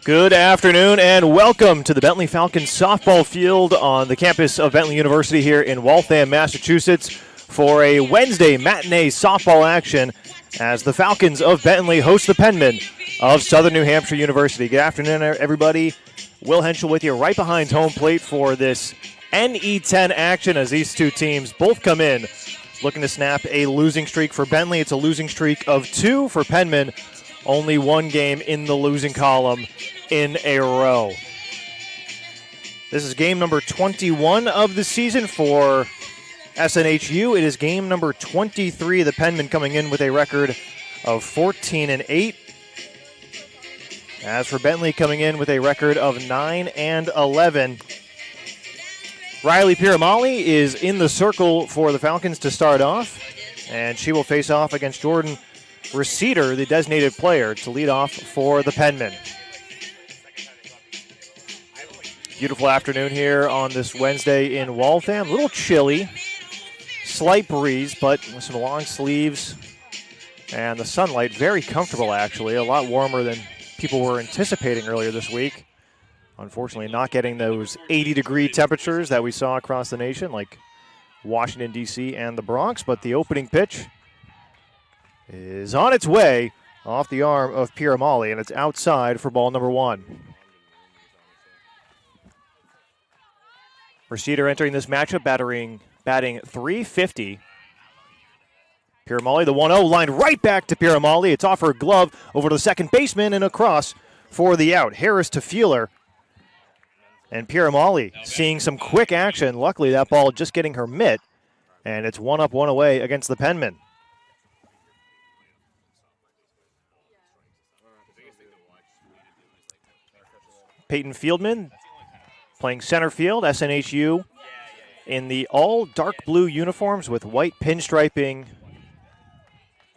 Good afternoon and welcome to the Bentley Falcons softball field on the campus of Bentley University here in Waltham, Massachusetts for a Wednesday matinee softball action as the Falcons of Bentley host the Penmen of Southern New Hampshire University. Good afternoon, everybody. Will Henschel with you right behind home plate for this NE10 action as these two teams both come in looking to snap a losing streak. For Bentley, it's a losing streak of 2. For Penmen, only one game in the losing column in a row. This is game number 21 of the season for SNHU. It is game number 23. The Penmen coming in with a record of 14-8. As for Bentley coming in with a record of 9-11. Riley Piramali is in the circle for the Falcons to start off, and she will face off against Jordan Receder, the designated player, to lead off for the Penmen. Beautiful afternoon here on this Wednesday in Waltham. A little chilly, slight breeze, but with some long sleeves and the sunlight, very comfortable actually. A lot warmer than people were anticipating earlier this week. Unfortunately, not getting those 80-degree temperatures that we saw across the nation, like Washington, D.C. and the Bronx. But the opening pitch is on its way off the arm of Piramali, and it's outside for ball number 1. Receder entering this matchup, batting .350. Piramali, the 1-0, lined right back to Piramali. It's off her glove over to the second baseman and across for the out. Harris to Feeler. And Piramali seeing some quick action. Luckily, that ball just getting her mitt. And it's 1 up, 1 away against the Penmen. Peyton Fieldman playing center field. SNHU in the all dark blue uniforms with white pinstriping,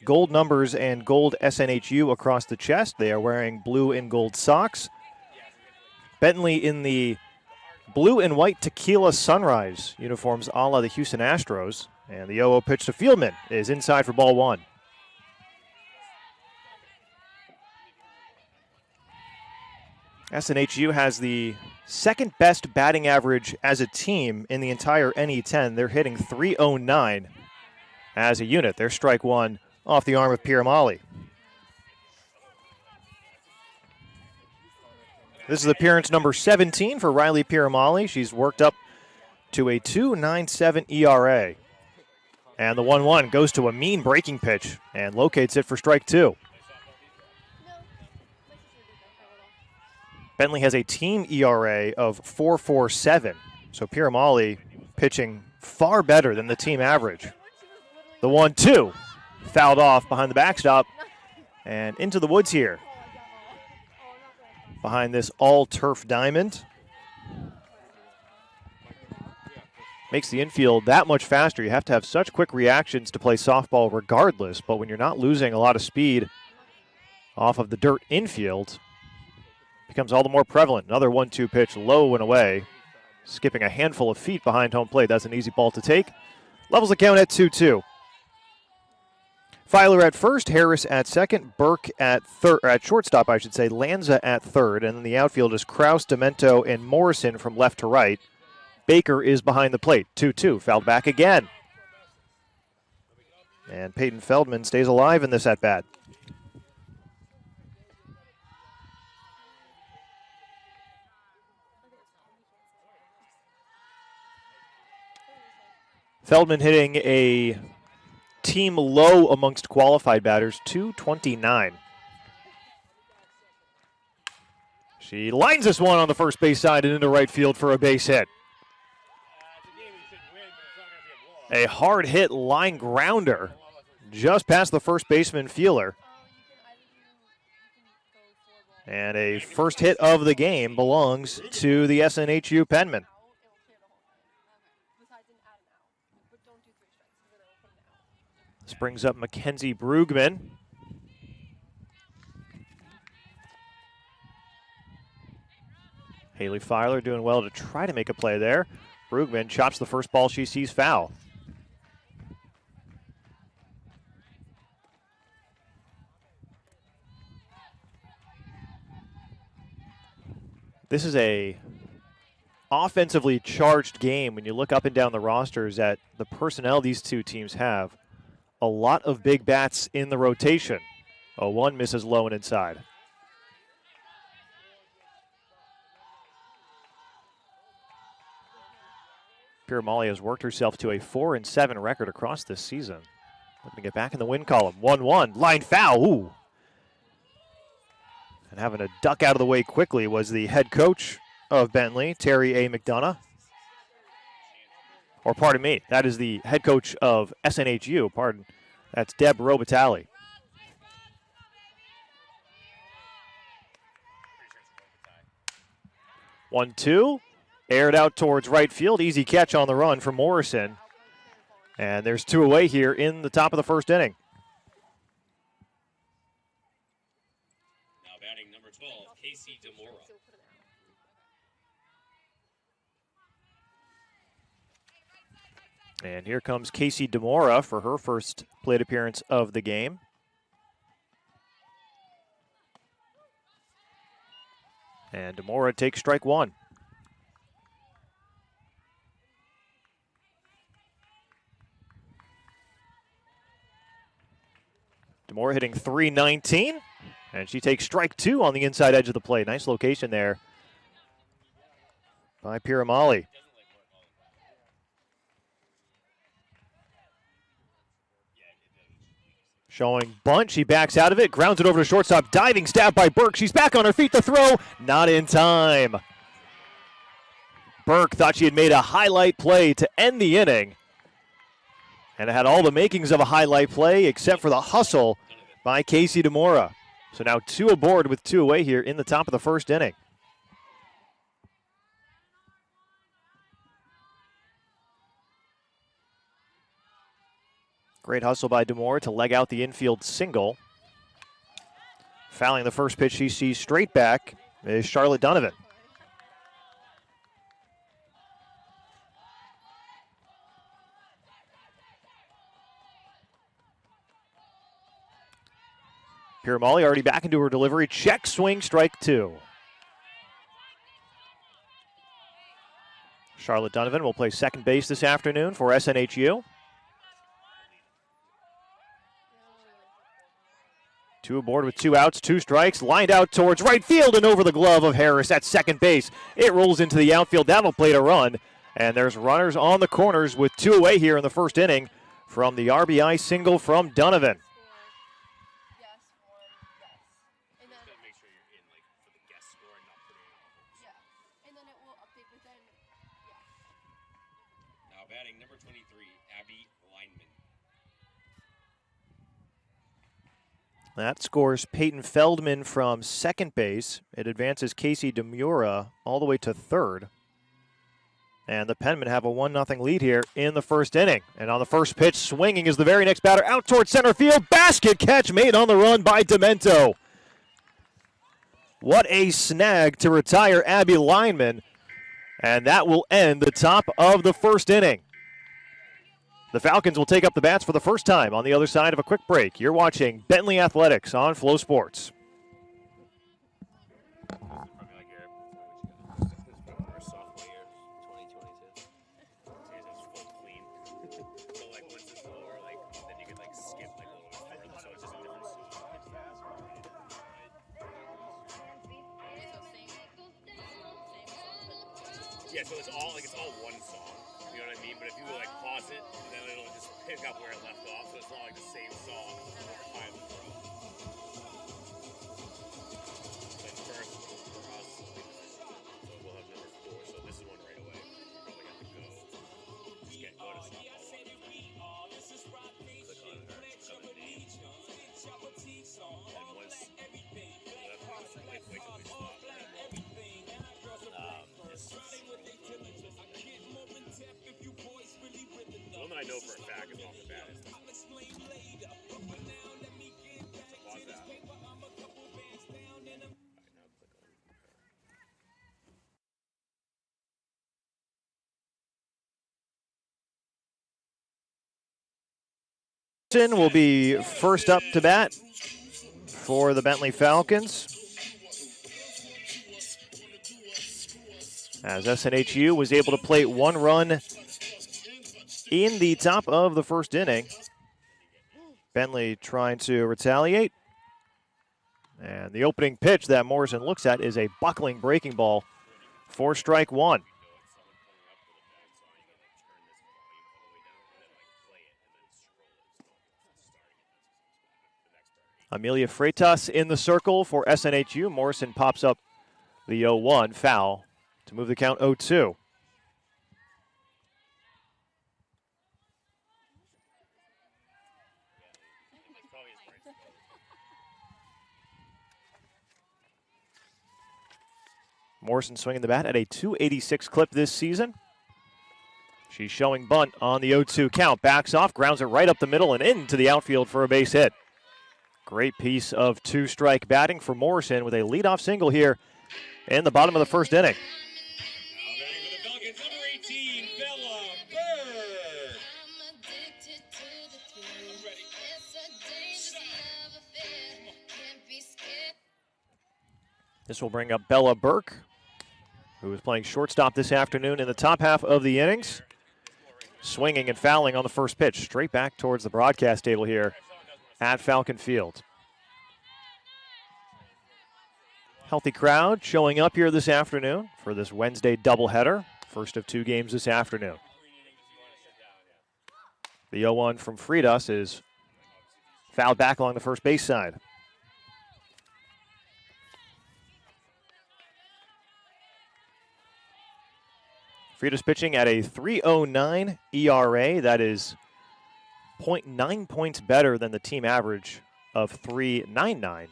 gold numbers, and gold SNHU across the chest. They are wearing blue and gold socks. Bentley in the blue and white tequila sunrise uniforms a la the Houston Astros. And the 0-0 pitch to Fieldman is inside for ball 1. SNHU has the second best batting average as a team in the entire NE10. They're hitting .309 as a unit. Their strike 1 off the arm of Piramali. This is appearance number 17 for Riley Piramali. She's worked up to a 2.97 ERA. And the 1-1 goes to a mean breaking pitch and locates it for strike 2. Bentley has a team ERA of 4.47. So Piramali pitching far better than the team average. The 1-2 fouled off behind the backstop and into the woods here. Behind this all-turf diamond. Makes the infield that much faster. You have to have such quick reactions to play softball regardless, but when you're not losing a lot of speed off of the dirt infield, it becomes all the more prevalent. Another 1-2 pitch, low and away. Skipping a handful of feet behind home plate. That's an easy ball to take. Levels the count at 2-2. Filer at first, Harris at second, Burke at shortstop, Lanza at third, and then the outfield is Kraus, Demento, and Morrison from left to right. Baker is behind the plate. 2-2, fouled back again. And Peyton Feldman stays alive in this at-bat. Feldman hitting a team low amongst qualified batters, .229. She lines this one on the first base side and into right field for a base hit. A hard hit line grounder just past the first baseman Feeler. And a first hit of the game belongs to the SNHU Penmen. This brings up Mackenzie Brugman. Haley Filer doing well to try to make a play there. Brugman chops the first ball she sees foul. This is a offensively charged game when you look up and down the rosters at the personnel these two teams have. A lot of big bats in the rotation. 0-1 misses low and inside. Piramali has worked herself to a 4-7 record across this season. Looking to get back in the win column. 1-1, line foul. Ooh. And having to duck out of the way quickly was the head coach of Bentley, Terry A. McDonough. Or pardon me, that is the head coach of SNHU. Pardon, that's Deb Robitaille. One, two, aired out towards right field. Easy catch on the run for Morrison. And there's two away here in the top of the first inning. Now batting number 12, Casey DeMora. And here comes Casey DeMora for her first plate appearance of the game. And DeMora takes strike one. DeMora hitting .319, and she takes strike two on the inside edge of the plate. Nice location there by Piramali. Showing bunt, she backs out of it, grounds it over to shortstop, diving stab by Burke. She's back on her feet to throw, not in time. Burke thought she had made a highlight play to end the inning, and it had all the makings of a highlight play except for the hustle by Casey DeMora. So now two aboard with two away here in the top of the first inning. Great hustle by DeMora to leg out the infield single. Fouling the first pitch she sees straight back is Charlotte Donovan. Piramali already back into her delivery. Check swing, strike two. Charlotte Donovan will play second base this afternoon for SNHU. Two aboard with two outs, two strikes, lined out towards right field and over the glove of Harris at second base. It rolls into the outfield. That'll play a run. And there's runners on the corners with two away here in the first inning from the RBI single from Donovan. Now batting number 23, Abby Lineman. That scores Peyton Feldman from second base. It advances Casey DeMura all the way to third. And the Penmen have a 1-0 lead here in the first inning. And on the first pitch, swinging is the very next batter out towards center field. Basket catch made on the run by Demento. What a snag to retire Abby Lineman. And that will end the top of the first inning. The Falcons will take up the bats for the first time on the other side of a quick break. You're watching Bentley Athletics on Flow Sports. Yeah, so it's all one song. You know what I mean? But if you like pause it, then it'll just pick up where it left off. So it's not like the same song over time. Then first for us, so we'll have number 4. So this is one right away. We're probably have to go. Just get go to softball. Click on her. 17. And once wait till we stop. One that I know for a fact is off the bat. Pause that. Will be first up to bat for the Bentley Falcons. as SNHU was able to plate 1 run in the top of the first inning. Bentley trying to retaliate. And the opening pitch that Morrison looks at is a buckling breaking ball for strike 1. Amelia Freitas in the circle for SNHU. Morrison pops up the 0-1 foul to move the count 0-2. Morrison swinging the bat at a .286 clip this season. She's showing bunt on the 0-2 count. Backs off, grounds it right up the middle and into the outfield for a base hit. Great piece of 2-strike batting for Morrison with a leadoff single here in the bottom of the first inning. This will bring up Bella Burke, who is playing shortstop this afternoon in the top half of the innings. Swinging and fouling on the first pitch, straight back towards the broadcast table here at Falcon Field. Healthy crowd showing up here this afternoon for this Wednesday doubleheader. First of 2 games this afternoon. The 0-1 from Freitas is fouled back along the first base side. Freitas pitching at a 3.09 ERA. That is 0.9 points better than the team average of 3.99.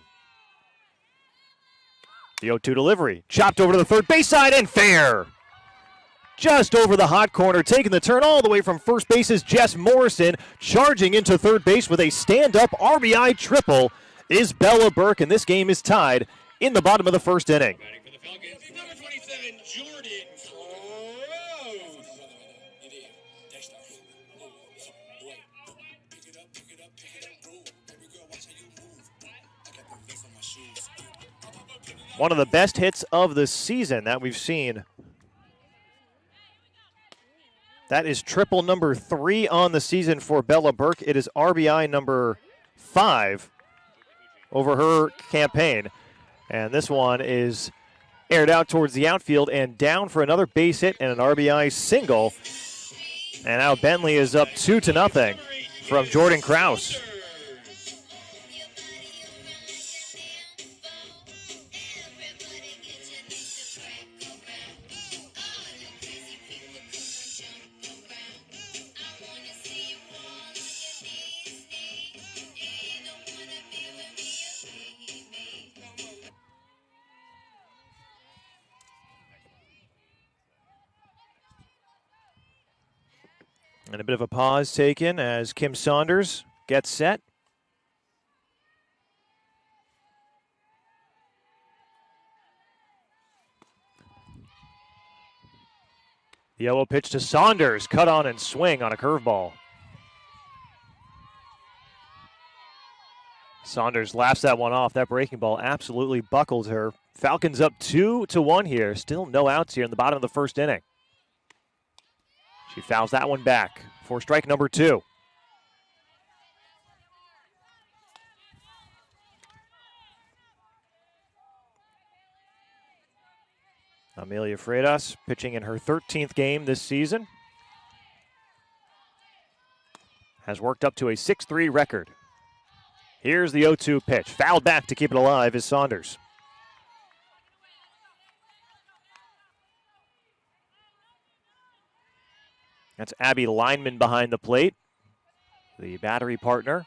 The 0-2 delivery. Chopped over to the third base side and fair. Just over the hot corner, taking the turn all the way from first base is Jess Morrison. Charging into third base with a stand-up RBI triple is Bella Burke, and this game is tied in the bottom of the first inning. One of the best hits of the season that we've seen. That is triple number 3 on the season for Bella Burke. It is RBI number 5 over her campaign. And this one is aired out towards the outfield and down for another base hit and an RBI single. And now Bentley is up 2-0 from Jordan Krause. And a bit of a pause taken as Kim Saunders gets set. The 0 pitch to Saunders, cut on and swing on a curveball. Saunders laughs that one off. That breaking ball absolutely buckled her. Falcons up 2-1 here. Still no outs here in the bottom of the first inning. She fouls that one back for strike number 2. Amelia Freitas pitching in her 13th game this season. Has worked up to a 6-3 record. Here's the 0-2 pitch. Fouled back to keep it alive is Saunders. That's Abby Lineman behind the plate, the battery partner.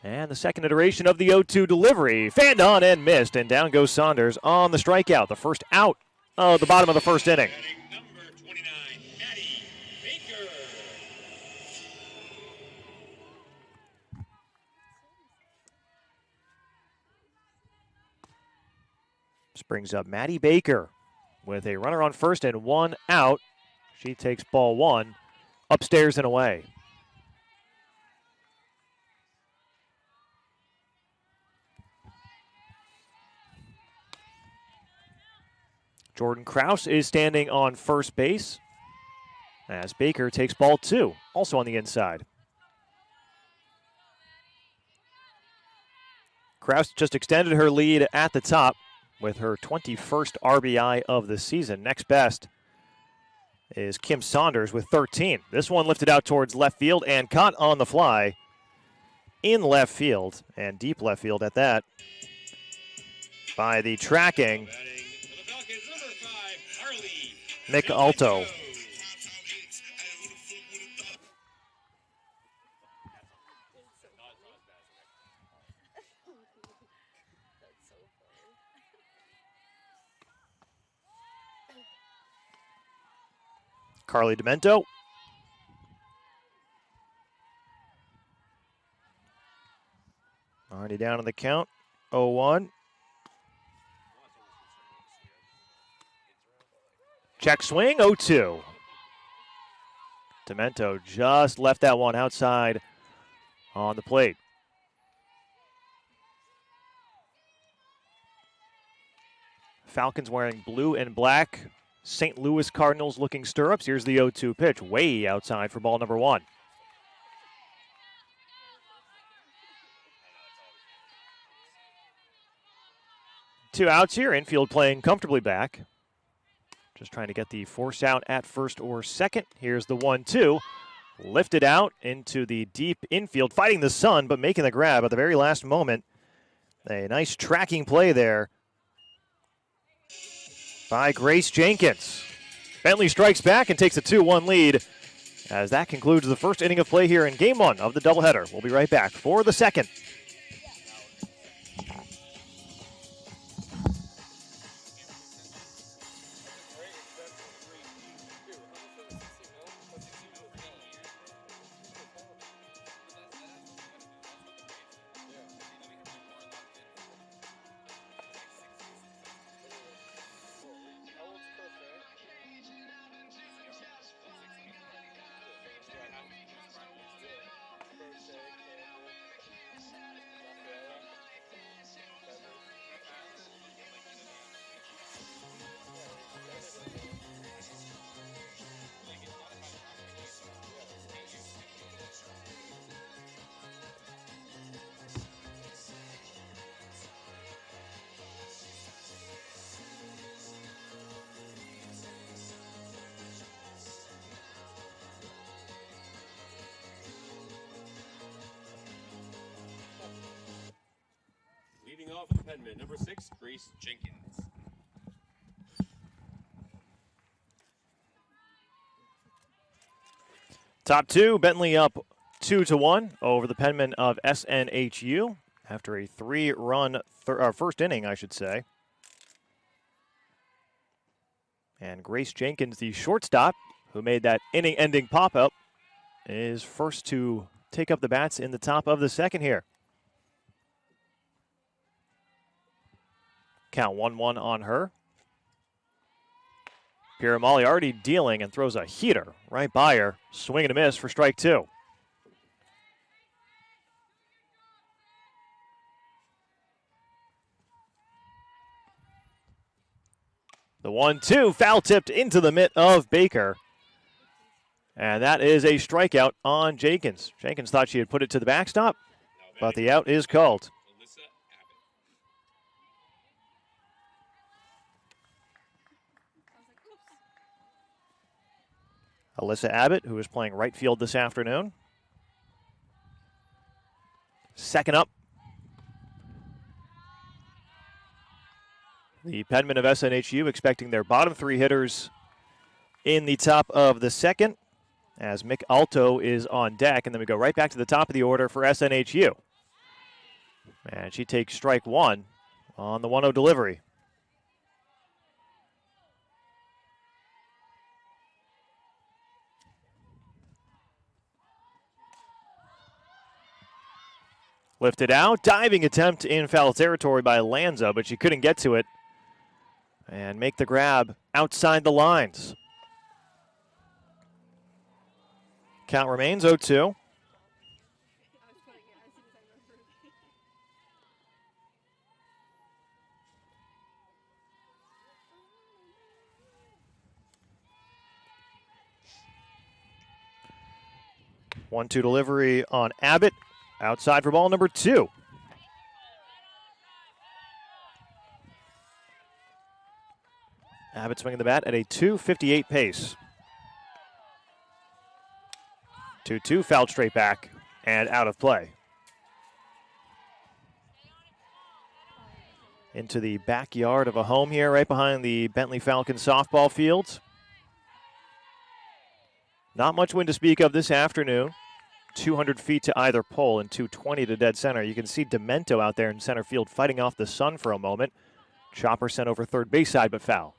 And the second iteration of the 0-2 delivery. Fanned on and missed, and down goes Saunders on the strikeout. The first out of the bottom of the first inning. Number 29, Maddie Baker. This brings up Maddie Baker with a runner on first and 1 out. She takes ball 1 upstairs and away. Jordan Krause is standing on first base as Baker takes ball 2, also on the inside. Krause just extended her lead at the top with her 21st RBI of the season. Next best is Kim Saunders with 13. This one lifted out towards left field and caught on the fly in left field, and deep left field at that, by the tracking Nick Alto. Carly Demento. Already down on the count, 0-1. Check swing, 0-2. Demento just left that one outside on the plate. Falcons wearing blue and black St. Louis Cardinals looking stirrups. Here's the 0-2 pitch, way outside for ball number 1. Two outs here, infield playing comfortably back. Just trying to get the force out at first or second. Here's the 1-2. Lifted out into the deep infield, fighting the sun, but making the grab at the very last moment. A nice tracking play there by Grace Jenkins. Bentley strikes back and takes a 2-1 lead as that concludes the first inning of play here in Game 1 of the doubleheader. We'll be right back for the second. Leading off with penman number 6, Grace Jenkins. Top 2, Bentley up 2-1 over the penmen of SNHU after a 3-run first inning, I should say. And Grace Jenkins, the shortstop, who made that inning-ending pop-up, is first to take up the bats in the top of the second here. Count 1-1 on her. Piramali already dealing and throws a heater right by her. Swing and a miss for strike 2. The 1-2 foul tipped into the mitt of Baker. And that is a strikeout on Jenkins. Jenkins thought she had put it to the backstop, but the out is called. Alyssa Abbott, who is playing right field this afternoon. Second up. The penmen of SNHU expecting their bottom 3 hitters in the top of the second as Mick Alto is on deck. And then we go right back to the top of the order for SNHU. And she takes strike 1 on the 1-0 delivery. Lifted out, diving attempt in foul territory by Lanza, but she couldn't get to it and make the grab outside the lines. Count remains 0-2. 1-2 delivery on Abbott. Outside for ball number 2. Abbott swinging the bat at a 2:58 pace. 2-2, fouled straight back and out of play. Into the backyard of a home here, right behind the Bentley Falcons softball fields. Not much wind to speak of this afternoon. 200 feet to either pole and 220 to dead center. You can see Demento out there in center field fighting off the sun for a moment. Chopper sent over third base side, but foul.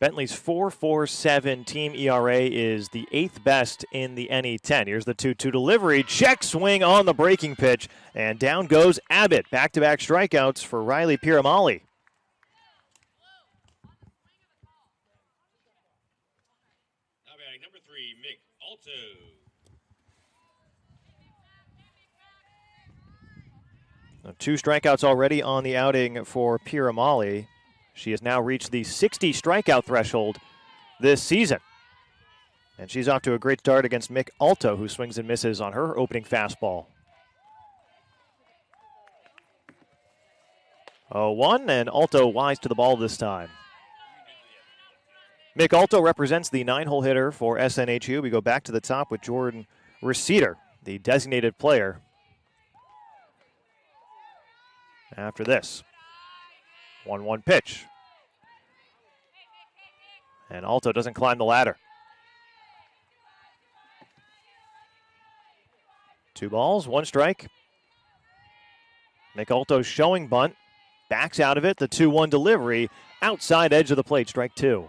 Bentley's 4.47 team ERA is the 8th best in the NE10. Here's the 2-2 delivery. Check swing on the breaking pitch. And down goes Abbott. Back-to-back strikeouts for Riley Piramali. Now batting number 3, Mick Alto. Now, 2 strikeouts already on the outing for Piramali. She has now reached the 60 strikeout threshold this season. And she's off to a great start against Mick Alto, who swings and misses on her opening fastball. 0-1, and Alto wise to the ball this time. Mick Alto represents the 9-hole hitter for SNHU. We go back to the top with Jordan Receder, the designated player. After this. 1-1 pitch. And Alto doesn't climb the ladder. 2 balls, 1 strike. Mick Alto showing bunt. Backs out of it. The 2-1 delivery. Outside edge of the plate, strike 2.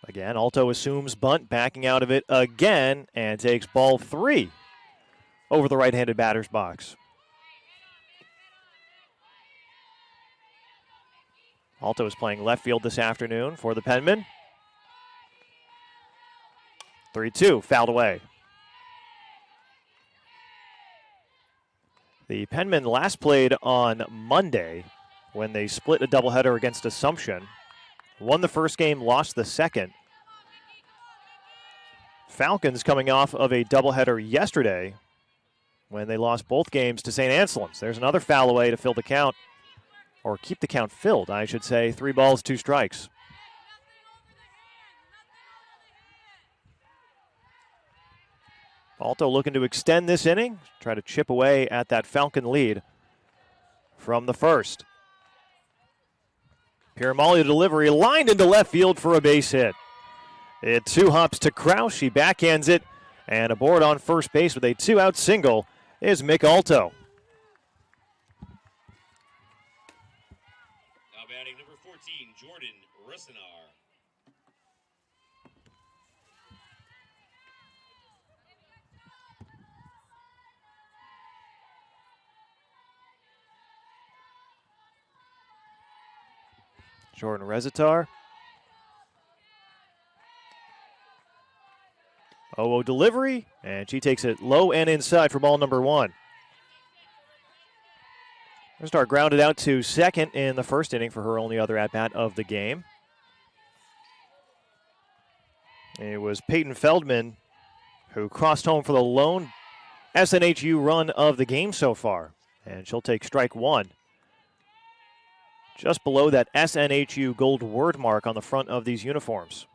Again, Alto assumes bunt, backing out of it again, and takes ball 3 over the right-handed batter's box. Alto is playing left field this afternoon for the Penmen. 3-2, fouled away. The Penmen last played on Monday when they split a doubleheader against Assumption. Won the first game, lost the second. Falcons coming off of a doubleheader yesterday when they lost both games to St. Anselm's. There's another foul away to fill the count, or keep the count filled, I should say. 3 balls, 2 strikes. Alto looking to extend this inning, try to chip away at that Falcon lead from the first. Piramali delivery lined into left field for a base hit. It 2 hops to Kraus. She backhands it. And aboard on first base with a 2-out single is Mick Alto. Now batting number 14, Jordan Russinar. Jordan Rezitar. 0-0 delivery, and she takes it low and inside for ball number 1. Rezitar grounded out to second in the first inning for her only other at-bat of the game. It was Peyton Feldman who crossed home for the lone SNHU run of the game so far, and she'll take strike 1. Just below that SNHU gold word mark on the front of these uniforms.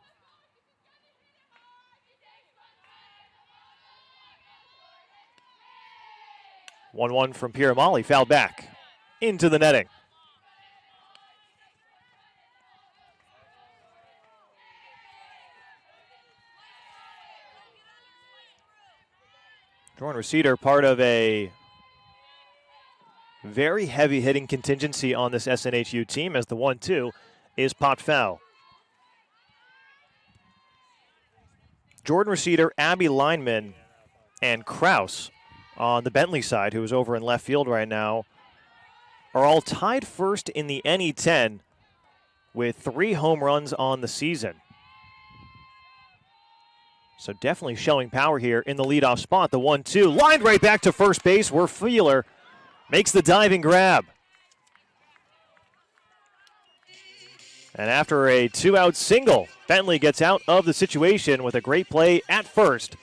1-1 from Piramali, fouled back into the netting. Jordan Receder, part of a very heavy hitting contingency on this SNHU team, as the 1-2 is popped foul. Jordan Receder, Abby Lineman, and Kraus on the Bentley side, who is over in left field right now, are all tied first in the NE10 with 3 home runs on the season. So definitely showing power here in the leadoff spot. The 1-2 lined right back to first base where Fielder makes the diving grab. And after a 2-out single, Bentley gets out of the situation with a great play at first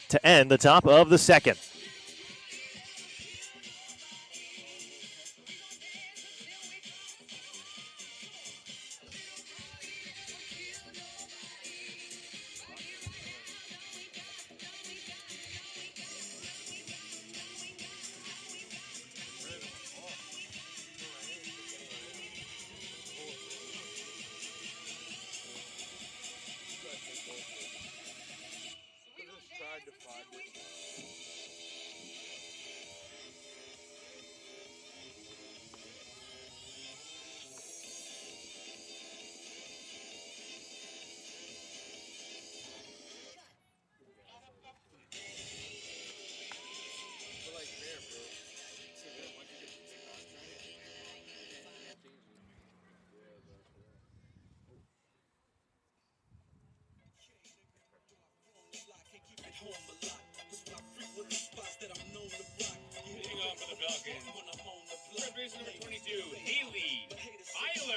to end the top of the second. Leading off for the Falcons, first baseman number 22, Haley Filer.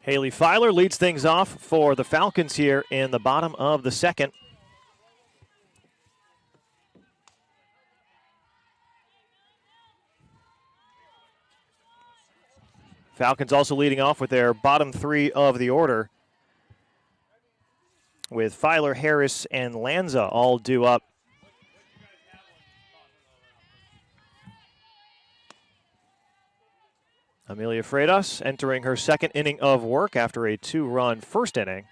Haley Filer leads things off for the Falcons here in the bottom of the second. Falcons also leading off with their bottom three of the order, with Filer, Harris, and Lanza all due up. Amelia Freitas entering her second inning of work after a 2-run first inning.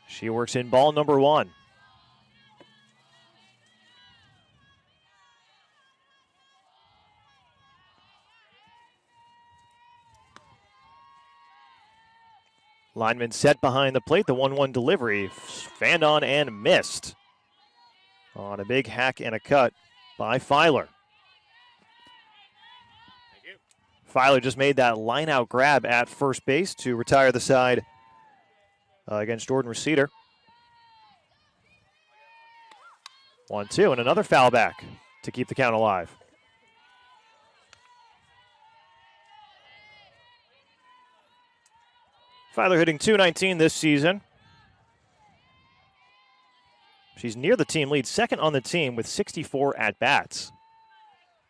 She works in ball number 1. Lineman set behind the plate. The 1-1 delivery fanned on and missed on a big hack and a cut by Filer. Filer just made that line-out grab at first base to retire the side against Jordan Receder. 1-2 and another foul back to keep the count alive. Filer hitting .219 this season. She's near the team lead, second on the team with 64 at-bats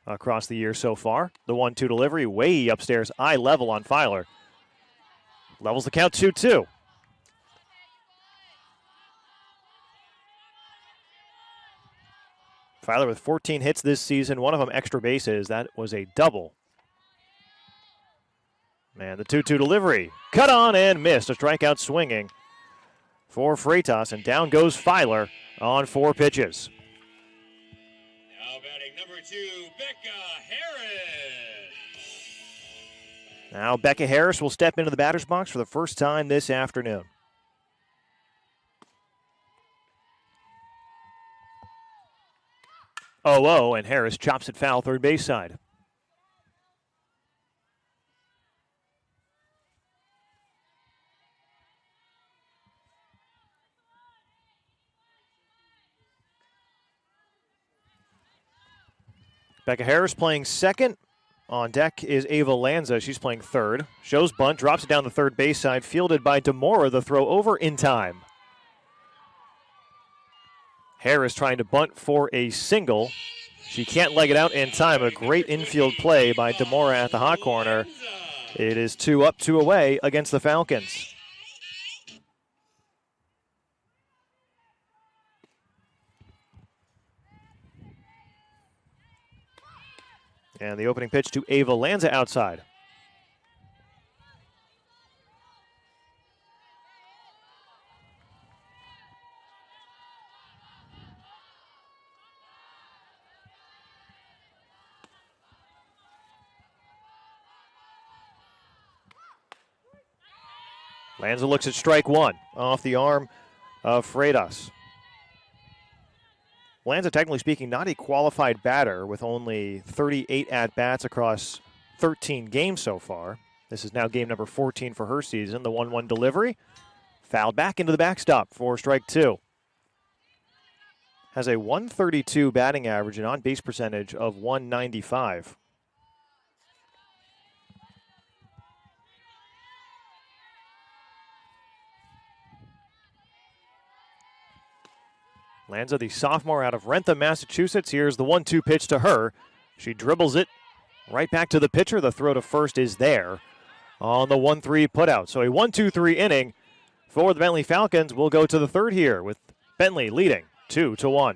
across the year so far. The 1-2 delivery way upstairs, eye level on Filer. Levels the count 2-2. Filer with 14 hits this season, one of them extra bases. That was a double. And the 2-2 delivery. Cut on and missed. A strikeout swinging for Freitas. And down goes Filer on 4 pitches. Now batting number 2, Becca Harris. Now Becca Harris will step into the batter's box for the first time this afternoon. Oh, and Harris chops it foul third base side. Becca Harris playing second. On deck is Ava Lanza. She's playing third. Shows bunt, drops it down the third base side, fielded by Demora. The throw over in time. Harris trying to bunt for a single. She can't leg it out in time. A great infield play by Demora at the hot corner. It is 2 up, 2 away against the Falcons. And the opening pitch to Ava Lanza outside. Lanza looks at strike 1 off the arm of Freitas. Lanza, technically speaking, not a qualified batter with only 38 at-bats across 13 games so far. This is now game number 14 for her season. The 1-1 delivery. Fouled back into the backstop for strike two. Has a 132 batting average and on-base percentage of 195. Lanza, the sophomore out of Wrentham, Massachusetts. Here's the 1-2 pitch to her. She dribbles it right back to the pitcher. The throw to first is there on the 1-3 putout. So a 1-2-3 inning for the Bentley Falcons. We'll go to the third here with Bentley leading 2-1.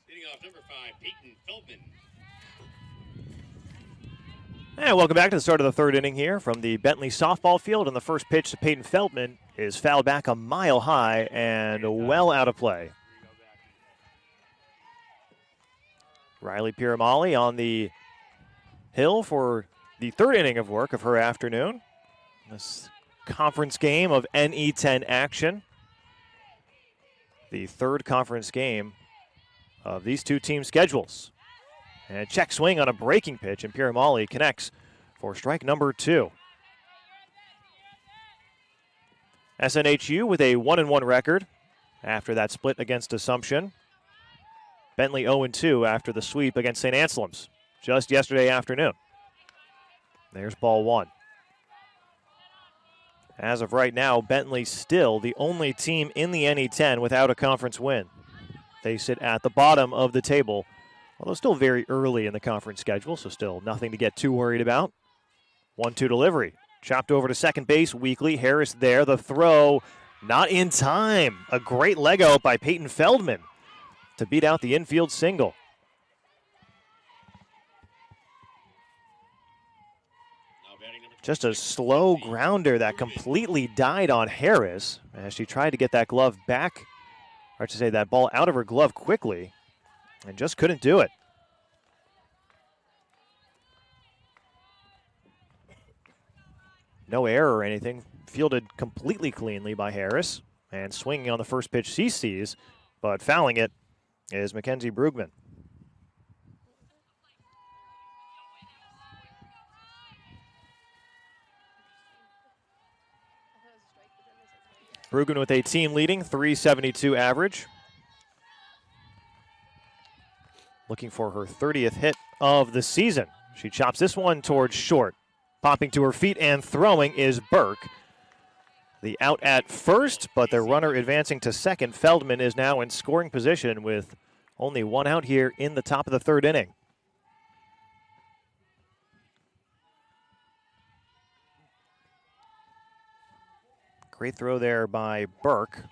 Leading off number 5, Peyton Feldman. And welcome back to the start of the third inning here from the Bentley softball field. And the first pitch to Peyton Feldman is fouled back a mile high and well out of play. Riley Piramali on the hill for the third inning of work of her afternoon. This conference game of NE10 action. The third conference game of these two team schedules. And check swing on a breaking pitch, and Piramali connects for strike number 2. SNHU with a 1-1 record after that split against Assumption. Bentley 0-2 after the sweep against St. Anselm's just yesterday afternoon. There's ball 1. As of right now, Bentley still the only team in the NE10 without a conference win. They sit at the bottom of the table, although still very early in the conference schedule, so still nothing to get too worried about. 1-2 delivery. Chopped over to second base. Weekly. Harris there. The throw not in time. A great leg out by Peyton Feldman to beat out the infield single. Just a slow grounder that completely died on Harris as she tried to get that glove back, or to say that ball out of her glove quickly, and just couldn't do it. No error or anything. Fielded completely cleanly by Harris. And swinging on the first pitch she sees, but fouling it is Mackenzie Brugman. Brugman with a team-leading .372 average. Looking for her 30th hit of the season. She chops this one towards short. Popping to her feet and throwing is Burke. The out at first, but the runner advancing to second. Feldman is now in scoring position with only one out here in the top of the third inning. Great throw there by Burke.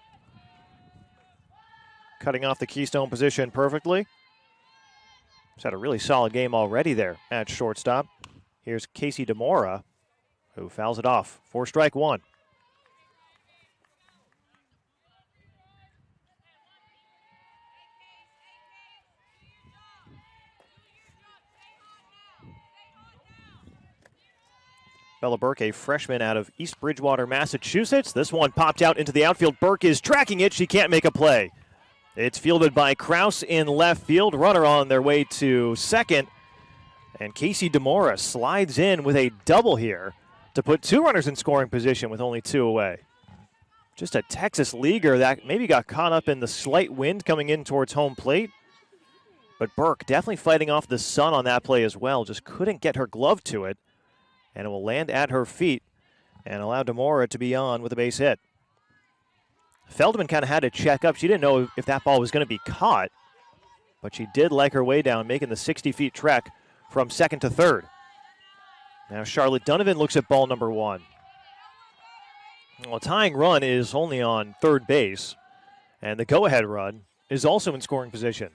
Cutting off the keystone position perfectly. He's had a really solid game already there at shortstop. Here's Casey DeMora, who fouls it off for strike 1. Bella Burke, a freshman out of East Bridgewater, Massachusetts. This one popped out into the outfield. Burke is tracking it. She can't make a play. It's fielded by Kraus in left field. Runner on their way to second. And Casey DeMora slides in with a double here to put 2 runners in scoring position with only 2 away. Just a Texas leaguer that maybe got caught up in the slight wind coming in towards home plate. But Burke definitely fighting off the sun on that play as well. Just couldn't get her glove to it. And it will land at her feet and allow DeMora to be on with a base hit. Feldman kind of had to check up. She didn't know if that ball was going to be caught. But she did leg her way down, making the 60-feet trek from second to third. Now Charlotte Donovan looks at ball number 1. Well, a tying run is only on third base, and the go-ahead run is also in scoring position.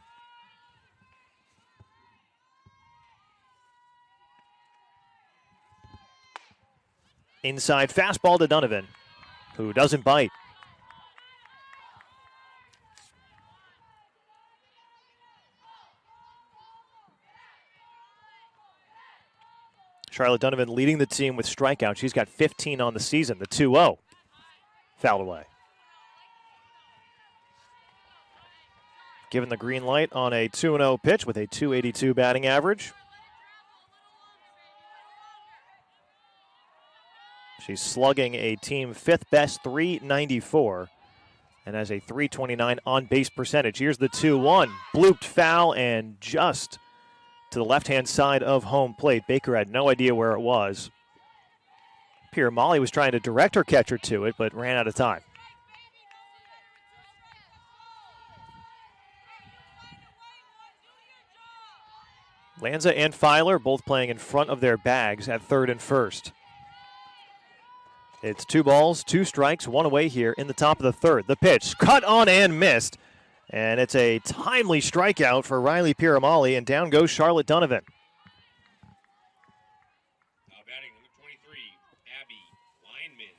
Inside fastball to Donovan, who doesn't bite. Charlotte Donovan leading the team with strikeouts. She's got 15 on the season. The 2-0. Fouled away. Given the green light on a 2-0 pitch with a .282 batting average. She's slugging a team 5th best .394 and has a .329 on-base percentage. Here's the 2-1. Blooped foul and just to the left-hand side of home plate. Baker had no idea where it was. Pierre Molly was trying to direct her catcher to it, but ran out of time. Lanza and Filer both playing in front of their bags at third and first. It's 2 balls, 2 strikes, 1 away here in the top of the third. The pitch, cut on and missed. And it's a timely strikeout for Riley Piramali, and down goes Charlotte Donovan. Now batting number 23, Abby Lineman.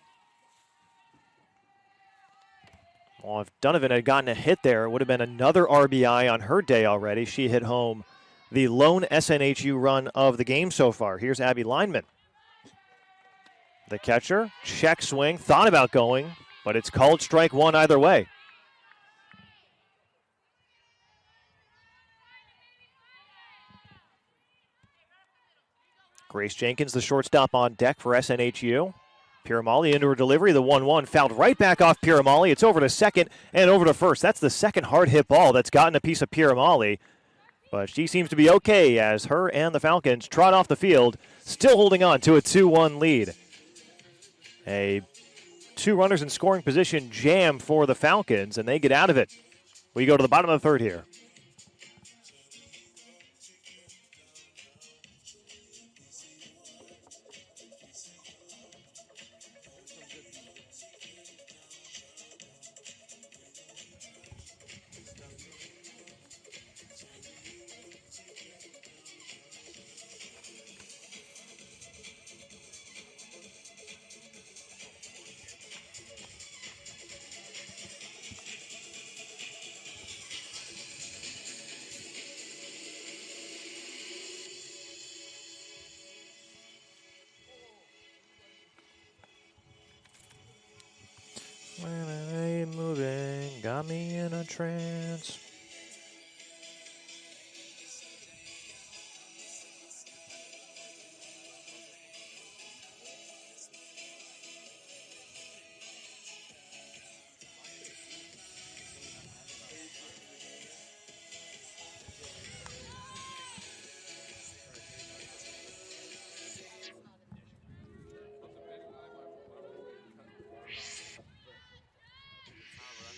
Well, if Donovan had gotten a hit there, it would have been another RBI on her day already. She hit home the lone SNHU run of the game so far. Here's Abby Lineman. The catcher, check swing, thought about going, but it's called strike 1 either way. Grace Jenkins, the shortstop, on deck for SNHU. Piramali into her delivery, the 1-1, fouled right back off Piramali. It's over to second and over to first. That's the second hard hit ball that's gotten a piece of Piramali. But she seems to be okay as her and the Falcons trot off the field, still holding on to a 2-1 lead. A 2 runners in scoring position jam for the Falcons, and they get out of it. We go to the bottom of the third here. Moving, got me in a trance.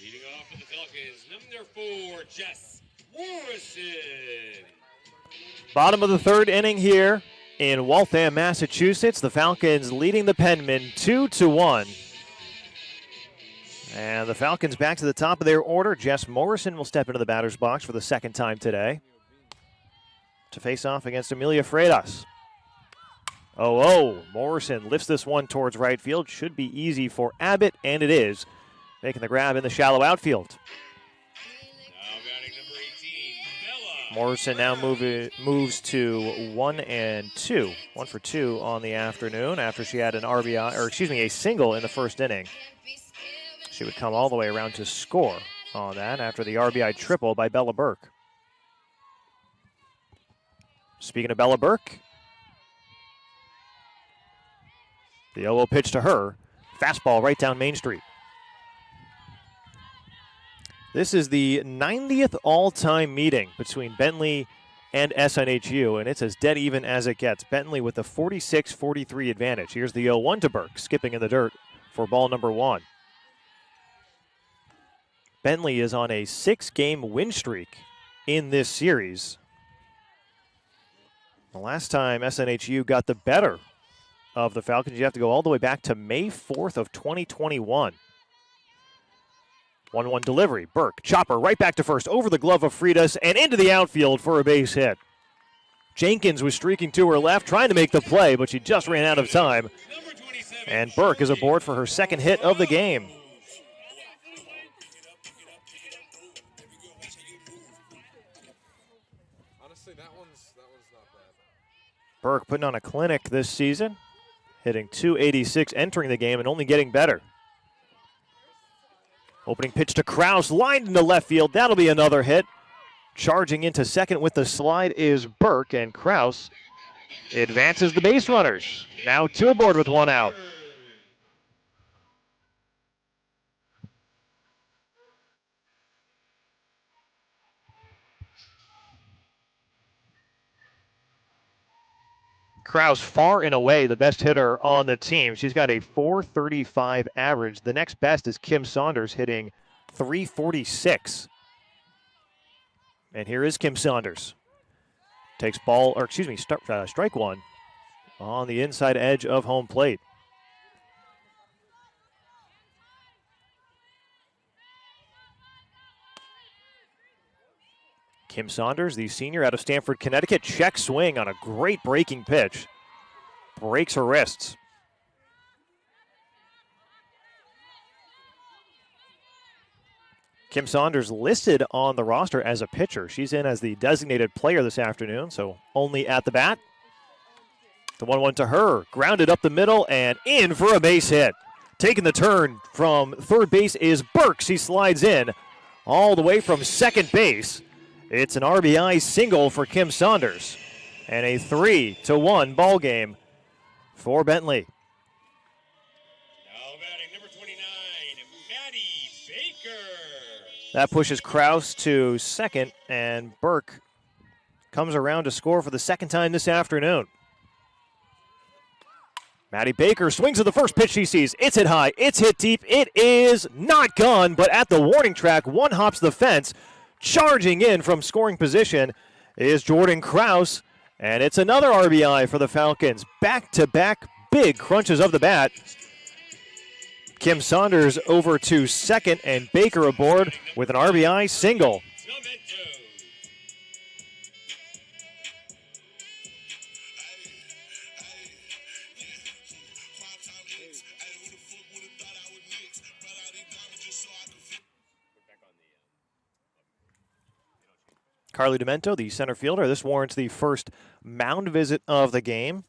Leading off for the Falcons, number 4, Jess Morrison. Bottom of the third inning here in Waltham, Massachusetts. The Falcons leading the Penmen 2-1. And the Falcons back to the top of their order. Jess Morrison will step into the batter's box for the second time today to face off against Amelia Freitas. Morrison lifts this one towards right field. Should be easy for Abbott, and it is. Making the grab in the shallow outfield. Now batting number 18, Bella. Morrison now moves to 1-2. 1 for 2 on the afternoon after she had a single in the first inning. She would come all the way around to score on that after the RBI triple by Bella Burke. Speaking of Bella Burke, the 0-0 pitch to her. Fastball right down Main Street. This is the 90th all-time meeting between Bentley and SNHU, and it's as dead even as it gets. Bentley with the 46-43 advantage. Here's the 0-1 to Burke, skipping in the dirt for ball number 1. Bentley is on a 6-game win streak in this series. The last time SNHU got the better of the Falcons, you have to go all the way back to May 4th of 2021. 1-1 delivery. Burke, chopper, right back to first, over the glove of Freitas, and into the outfield for a base hit. Jenkins was streaking to her left, trying to make the play, but she just ran out of time. And Burke is aboard for her second hit of the game. Honestly, that one's not bad. Burke putting on a clinic this season, hitting .286, entering the game, and only getting better. Opening pitch to Krause, lined into left field. That'll be another hit. Charging into second with the slide is Burke, and Krause advances the base runners. Now 2 aboard with 1 out. Krause far and away the best hitter on the team. She's got a .435 average. The next best is Kim Saunders hitting .346. And here is Kim Saunders. Takes strike 1 on the inside edge of home plate. Kim Saunders, the senior out of Stamford, Connecticut, check swing on a great breaking pitch. Breaks her wrists. Kim Saunders listed on the roster as a pitcher. She's in as the designated player this afternoon, so only at the bat. The 1-1 to her, grounded up the middle and in for a base hit. Taking the turn from third base is Burke. She slides in all the way from second base. It's an RBI single for Kim Saunders and a 3-1 ball game for Bentley. Now batting number 29, Maddie Baker. That pushes Krause to second, and Burke comes around to score for the second time this afternoon. Maddie Baker swings at the first pitch she sees. It's hit high, it's hit deep. It is not gone, but at the warning track, one hops the fence. Charging in from scoring position is Jordan Krause, and it's another RBI for the Falcons. Back-to-back big crunches of the bat. Kim Saunders over to second, and Baker aboard with an RBI single. Carly Demento, the center fielder. This warrants the first mound visit of the game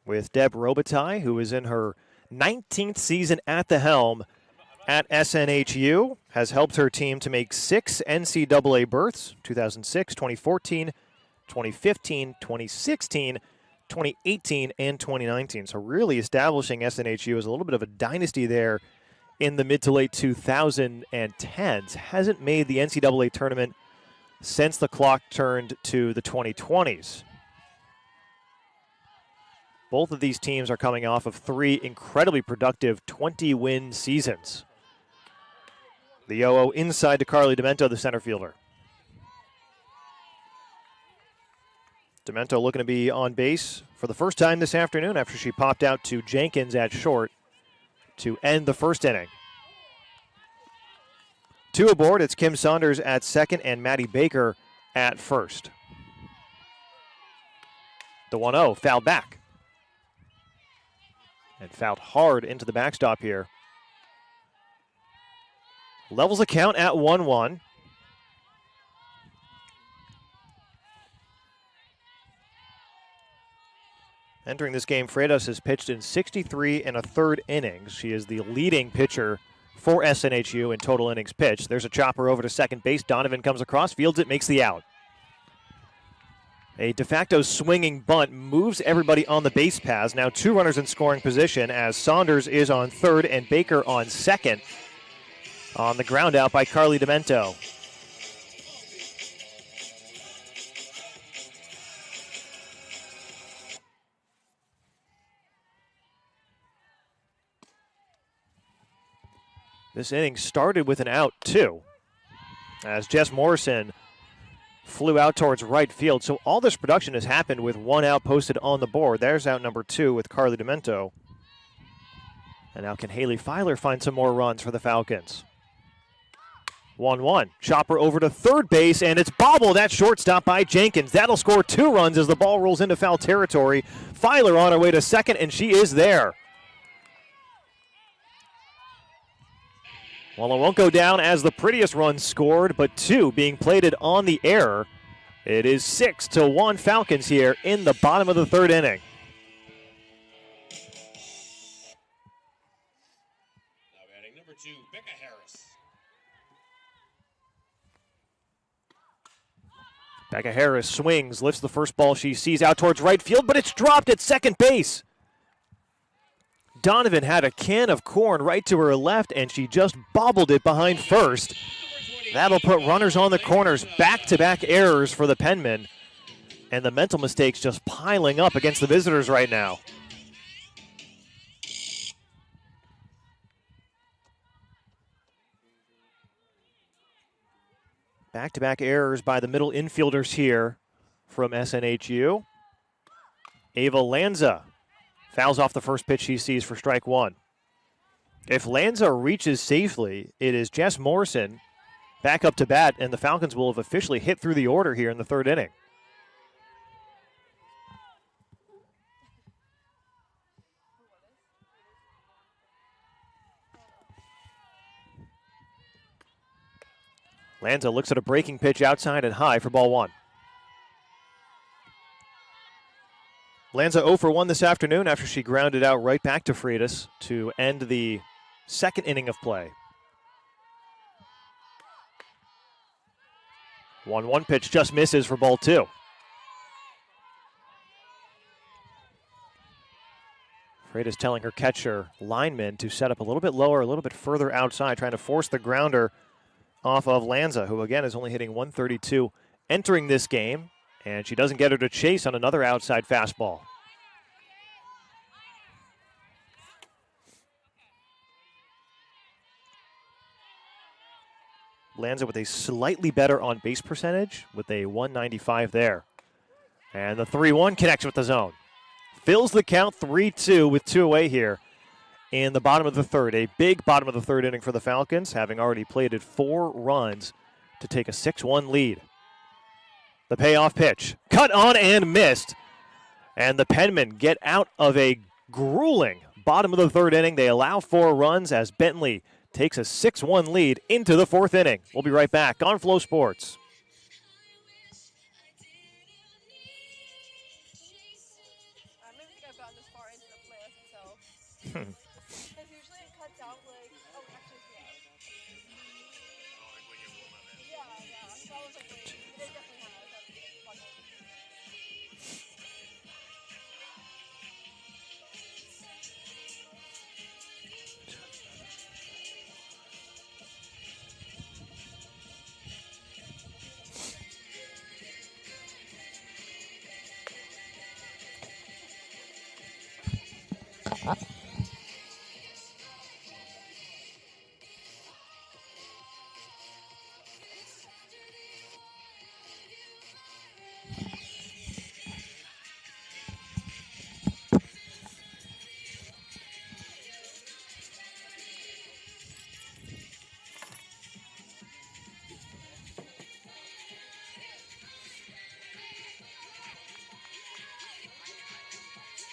with Deb Robitaille, who is in her 19th season at the helm at SNHU, has helped her team to make 6 NCAA berths, 2006, 2014, 2015, 2016, 2018, and 2019. So really establishing SNHU as a little bit of a dynasty there in the mid to late 2010s. Hasn't made the NCAA tournament since the clock turned to the 2020s. Both of these teams are coming off of 3 incredibly productive 20-win seasons. The 0-0 inside to Carly Demento, the center fielder. Demento looking to be on base for the first time this afternoon after she popped out to Jenkins at short to end the first inning. 2 aboard, it's Kim Saunders at second and Maddie Baker at first. The 1-0, fouled back. And fouled hard into the backstop here. Levels the count at 1-1. Entering this game, Freitas has pitched in 63 1/3 innings. She is the leading pitcher for SNHU in total innings pitched. There's a chopper over to second base. Donovan comes across, fields it, makes the out. A de facto swinging bunt moves everybody on the base paths. Now 2 runners in scoring position as Saunders is on third and Baker on second. On the ground out by Carly Demento. This inning started with an out, too, as Jess Morrison flew out towards right field. So all this production has happened with 1 out posted on the board. There's out number 2 with Carly Demento. And now can Haley Filer find some more runs for the Falcons? 1-1. Chopper over to third base, and it's bobbled at shortstop by Jenkins. That'll score 2 runs as the ball rolls into foul territory. Filer on her way to second, and she is there. Well, it won't go down as the prettiest run scored, but 2 being plated on the error. It is 6-1 Falcons here in the bottom of the 3rd inning. Now batting number 2, Becca Harris. Becca Harris swings, lifts the first ball she sees out towards right field, but it's dropped at second base. Donovan had a can of corn right to her left, and she just bobbled it behind first. That'll put runners on the corners. Back-to-back errors for the Penmen. And the mental mistakes just piling up against the visitors right now. Back-to-back errors by the middle infielders here from SNHU. Ava Lanza fouls off the first pitch she sees for strike 1. If Lanza reaches safely, it is Jess Morrison back up to bat, and the Falcons will have officially hit through the order here in the 3rd inning. Lanza looks at a breaking pitch outside and high for ball 1. Lanza 0 for 1 this afternoon after she grounded out right back to Freitas to end the 2nd inning of play. 1-1 pitch just misses for ball 2. Freitas telling her catcher lineman to set up a little bit lower, a little bit further outside, trying to force the grounder off of Lanza, who again is only hitting 132 entering this game. And she doesn't get her to chase on another outside fastball. Lanza with a slightly better on-base percentage with a 195 there. And the 3-1 connects with the zone. Fills the count 3-2 with 2 away here in the bottom of the 3rd. A big bottom of the 3rd inning for the Falcons, having already plated 4 runs to take a 6-1 lead. The payoff pitch, cut on and missed. And the Penmen get out of a grueling bottom of the 3rd inning. They allow 4 runs as Bentley takes a 6-1 lead into the 4th inning. We'll be right back on Flow Sports.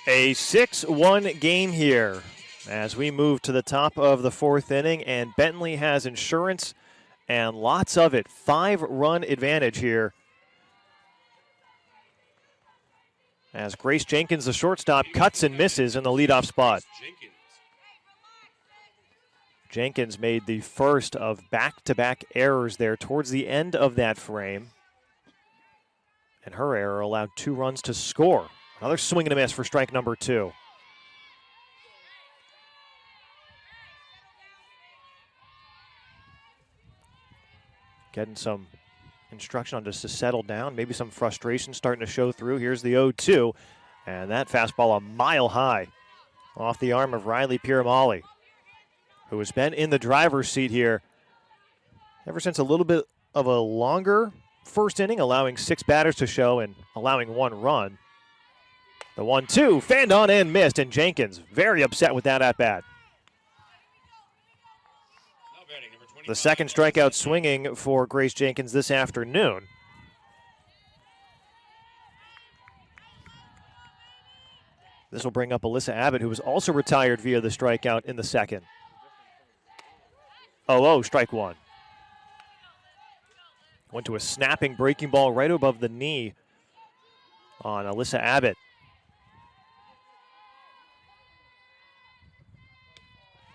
A 6-1 game here as we move to the top of the 4th inning, and Bentley has insurance and lots of it. 5-run advantage here as Grace Jenkins, the shortstop, cuts and misses in the leadoff spot. Jenkins made the first of back-to-back errors there towards the end of that frame. And her error allowed 2 runs to score. Another swing and a miss for strike number 2. Getting some instruction on just to settle down. Maybe some frustration starting to show through. Here's the 0-2. And that fastball a mile high off the arm of Riley Piramali, who has been in the driver's seat here ever since a little bit of a longer first inning, allowing 6 batters to show and allowing 1 run. The 1-2, fanned on and missed, and Jenkins very upset with that at-bat. The second strikeout swinging for Grace Jenkins this afternoon. This will bring up Alyssa Abbott, who was also retired via the strikeout in the second. 0-0, strike 1. Went to a snapping breaking ball right above the knee on Alyssa Abbott.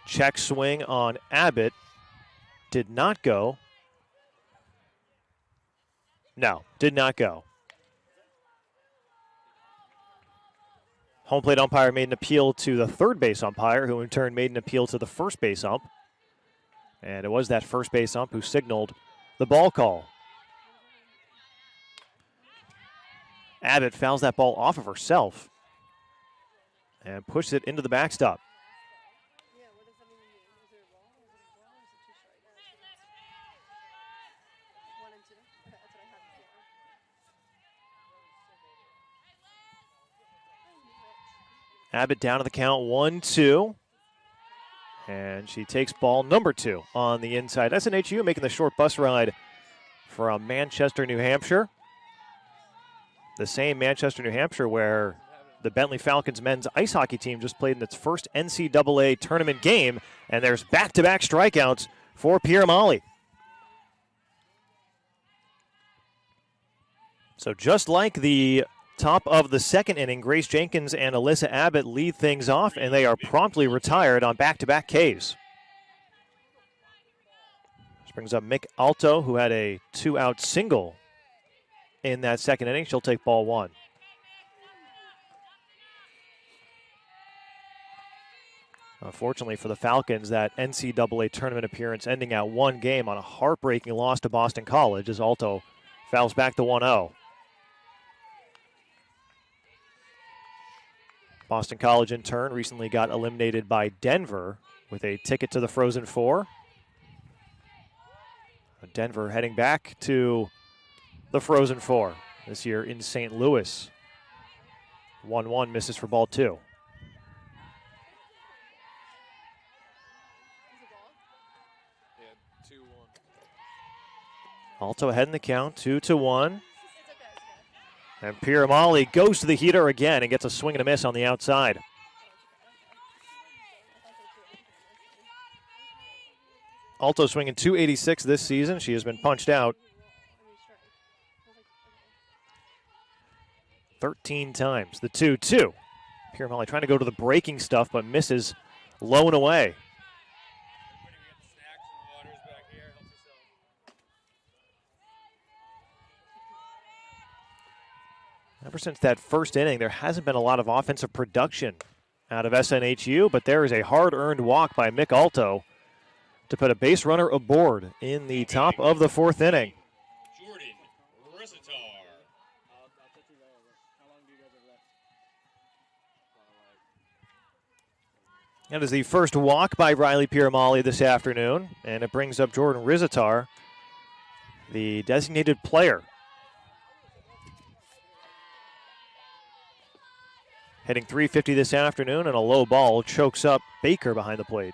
Check swing on Abbott. Did not go. No, did not go. Home plate umpire made an appeal to the third base umpire, who in turn made an appeal to the first base ump. And it was that first base ump who signaled the ball call. Abbott fouls that ball off of herself and pushes it into the backstop. Abbott down to the count, 1-2. And she takes ball number 2 on the inside. SNHU making the short bus ride from Manchester, New Hampshire. The same Manchester, New Hampshire where the Bentley Falcons men's ice hockey team just played in its first NCAA tournament game. And there's back-to-back strikeouts for Piramali. So just like the top of the second inning, Grace Jenkins and Alyssa Abbott lead things off, and they are promptly retired on back-to-back Ks. This brings up Mick Alto, who had a 2-out single in that second inning. She'll take ball 1. Unfortunately for the Falcons, that NCAA tournament appearance ending at 1 game on a heartbreaking loss to Boston College as Alto fouls back the 1-0. Boston College, in turn, recently got eliminated by Denver with a ticket to the Frozen Four. Denver heading back to the Frozen Four this year in St. Louis. 1-1 misses for ball 2. Yeah, 2-1. Alto ahead in the count, 2-1. And Piramali goes to the heater again and gets a swing and a miss on the outside. Alto swinging .286 this season. She has been punched out 13 times. The 2-2. Piramali trying to go to the breaking stuff, but misses low and away. Ever since that first inning, there hasn't been a lot of offensive production out of SNHU, but there is a hard-earned walk by Mick Alto to put a base runner aboard in the top of the 4th inning. Jordan Resitar. That is the first walk by Riley Piramali this afternoon, and it brings up Jordan Resitar, the designated player. Hitting .350 this afternoon, and a low ball chokes up Baker behind the plate.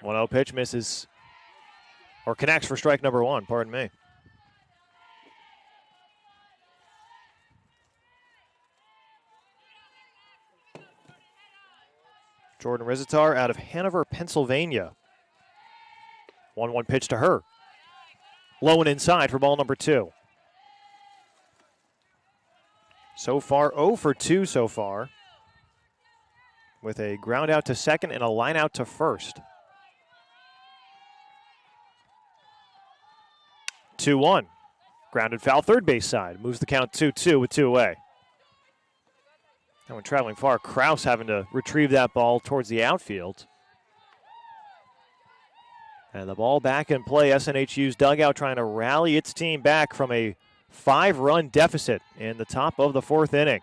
One 0 pitch misses, or connects for strike number 1, pardon me. Jordan Rizitar out of Hanover, Pennsylvania. 1-1 pitch to her. Low and inside for ball number 2. So far, 0 for 2 so far, with a ground out to second and a line out to first. 2-1. Grounded foul, third base side. Moves the count 2-2 with 2 away. And when traveling far, Kraus having to retrieve that ball towards the outfield. And the ball back in play. SNHU's dugout trying to rally its team back from a 5-run deficit in the top of the 4th inning.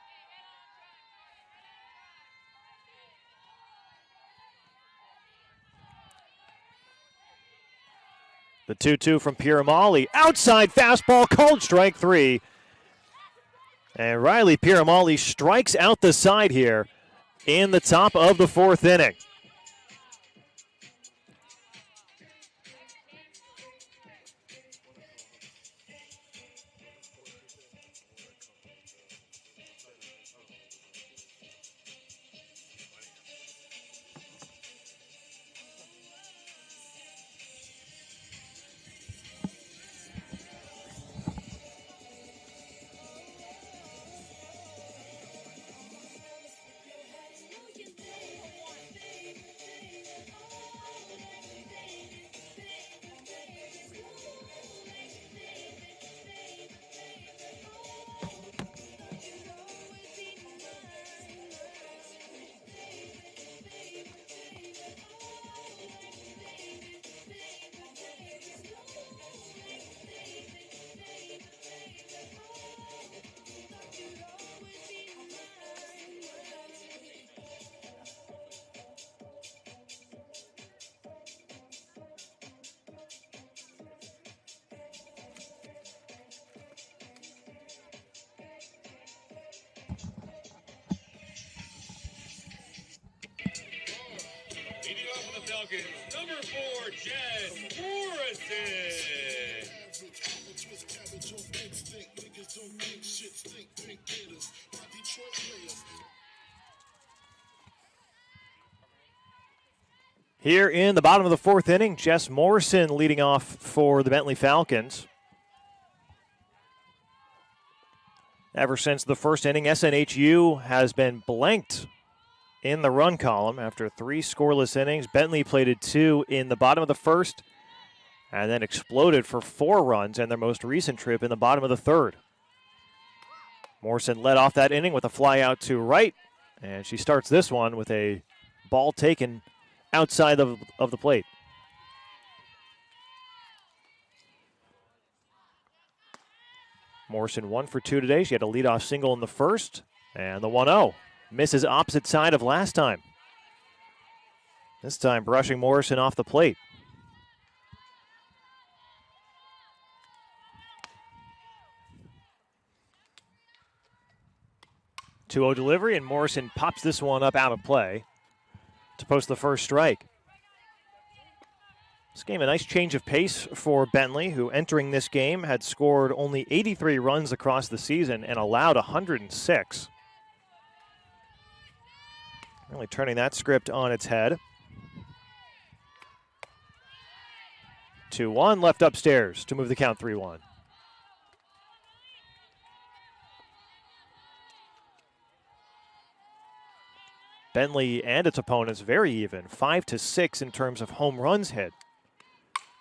The 2-2 from Piramali. Outside fastball, called strike 3. And Riley Piramali strikes out the side here in the top of the 4th inning. Leading off for the Falcons, number 4, Jess Morrison. Here in the bottom of the 4th inning, Jess Morrison leading off for the Bentley Falcons. Ever since the first inning, SNHU has been blanked in the run column after 3 scoreless innings. Bentley plated 2 in the bottom of the 1st and then exploded for 4 runs in their most recent trip in the bottom of the 3rd. Morrison led off that inning with a fly out to right, and she starts this one with a ball taken outside of the plate. Morrison 1 for 2 today. She had a leadoff single in the 1st, and the 1-0. Misses opposite side of last time. This time brushing Morrison off the plate. 2-0 delivery, and Morrison pops this one up out of play to post the first strike. This game, a nice change of pace for Bentley, who entering this game had scored only 83 runs across the season and allowed 106. Really turning that script on its head. 2-1 left upstairs to move the count 3-1. Bentley and its opponents very even, 5-6 in terms of home runs hit.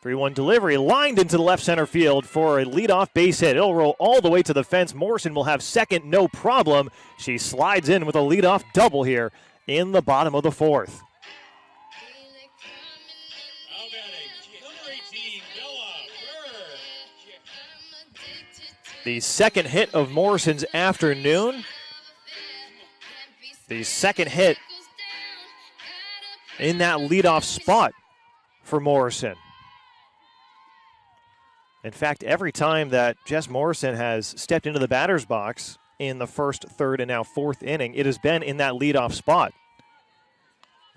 3-1 delivery, lined into the left center field for a leadoff base hit. It'll roll all the way to the fence. Morrison will have second, no problem. She slides in with a leadoff double here in the bottom of the 4th. The second hit of Morrison's afternoon. The second hit in that leadoff spot for Morrison. In fact, every time that Jess Morrison has stepped into the batter's box in the 1st, 3rd, and now 4th inning, it has been in that leadoff spot.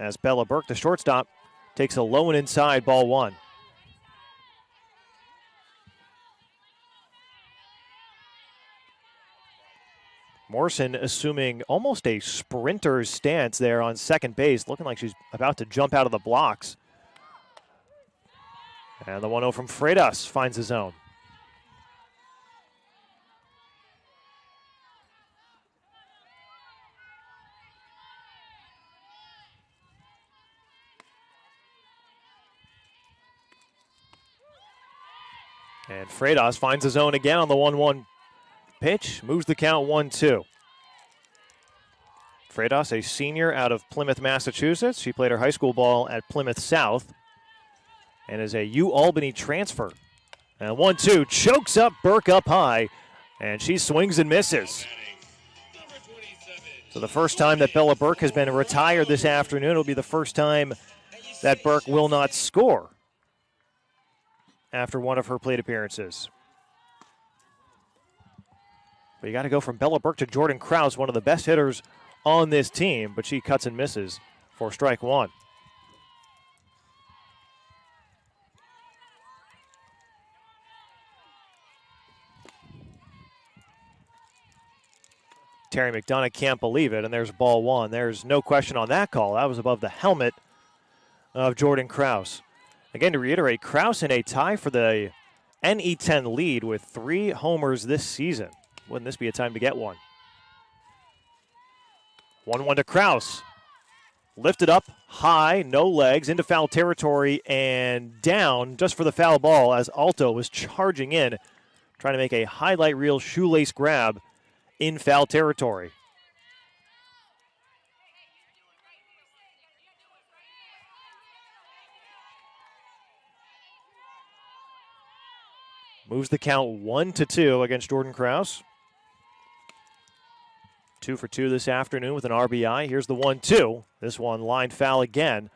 As Bella Burke, the shortstop, takes a low and inside, ball 1. Morrison assuming almost a sprinter's stance there on second base, looking like she's about to jump out of the blocks. And the 1-0 from Freitas finds his own. And Freitas finds his own again on the 1-1 pitch, moves the count 1-2. Freitas, a senior out of Plymouth, Massachusetts. She played her high school ball at Plymouth South and is a UAlbany transfer. And 1-2, chokes up Burke up high, and she swings and misses. So the first time that Bella Burke has been retired this afternoon, it'll be the first time that Burke will not score after one of her plate appearances. But you got to go from Bella Burke to Jordan Krause, one of the best hitters on this team, but she cuts and misses for strike one. Terry McDonough can't believe it, and there's ball one. There's no question on that call. That was above the helmet of Jordan Krause. Again, to reiterate, Krause in a tie for the NE10 lead with 3 homers this season. Wouldn't this be a time to get one? 1-1 to Krause. Lifted up high, no legs, into foul territory and down just for the foul ball as Alto was charging in, trying to make a highlight reel shoelace grab in foul territory. Moves the count 1-2 against Jordan Krause. 2 for 2 this afternoon with an RBI. Here's the 1-2. This one line foul again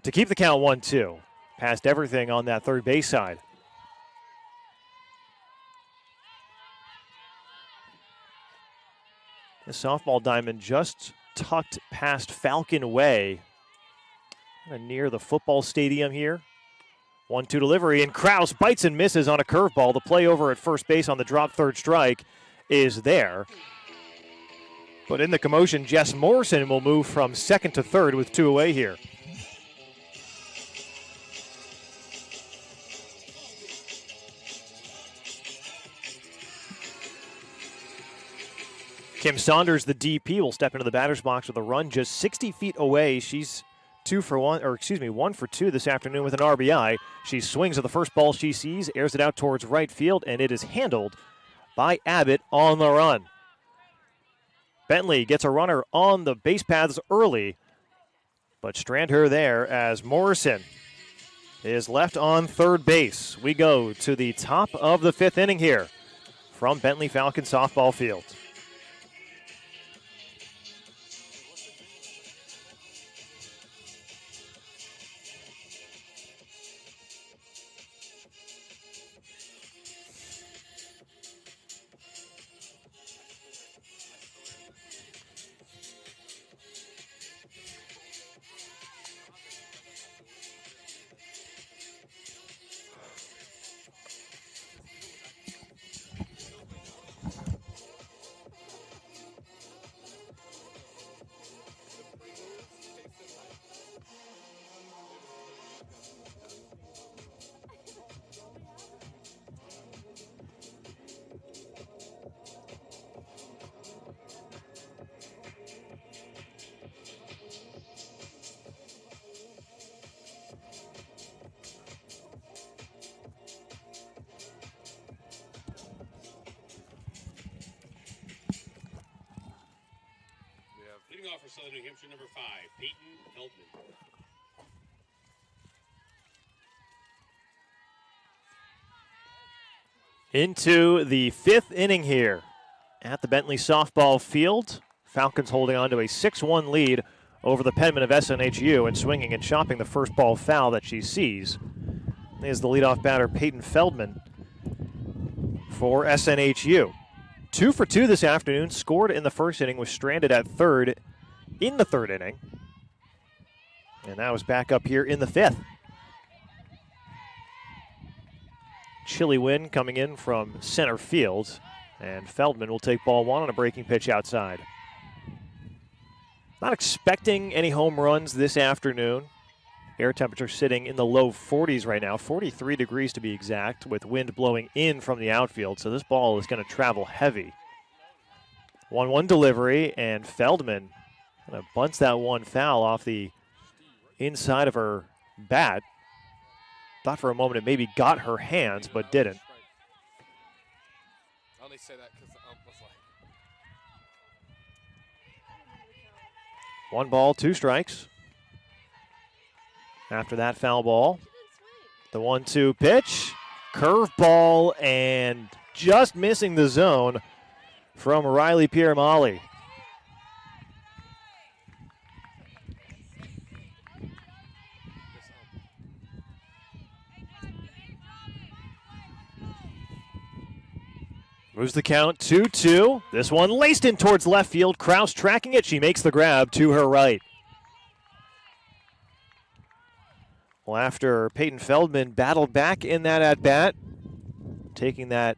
to keep the count 1-2. Passed everything on that third base side. The softball diamond just tucked past Falcon Way, kind of near the football stadium here. 1-2 delivery, and Krause bites and misses on a curveball. The play over at first base on the drop third strike is there. But in the commotion, Jess Morrison will move from second to third with 2 away here. Kim Saunders, the DP, will step into the batter's box with a run just 60 feet away. She's 1 for 2 this afternoon with an RBI. She swings at the first ball she sees, airs it out towards right field, and it is handled by Abbott on the run. Bentley gets a runner on the base paths early, but strand her there as Morrison is left on third base. We go to the top of the 5th inning here from Bentley Falcon softball field. Leading off for Southern New Hampshire, number 5, Peyton Feldman. Into the 5th inning here at the Bentley softball field. Falcons holding on to a 6-1 lead over the Penman of SNHU and swinging and chopping the first ball foul that she sees. Is the leadoff batter Peyton Feldman for SNHU. 2 for 2 this afternoon, scored in the first inning, was stranded at third in the 3rd inning. And that was back up here in the 5th. Chilly wind coming in from center field. And Feldman will take ball one on a breaking pitch outside. Not expecting any home runs this afternoon. Air temperature sitting in the low 40s right now, 43 degrees to be exact, with wind blowing in from the outfield. So this ball is going to travel heavy. 1-1 delivery, and Feldman going to bunts that one foul off the inside of her bat. Thought for a moment it maybe got her hands, but didn't. I only say that because the ump was like, 1 ball, 2 strikes. After that foul ball, the 1-2 pitch, curveball, and just missing the zone from Riley Piermali. this ump. Moves the count 2-2. This one laced in towards left field. Kraus tracking it. She makes the grab to her right. Well, after Peyton Feldman battled back in that at-bat, taking that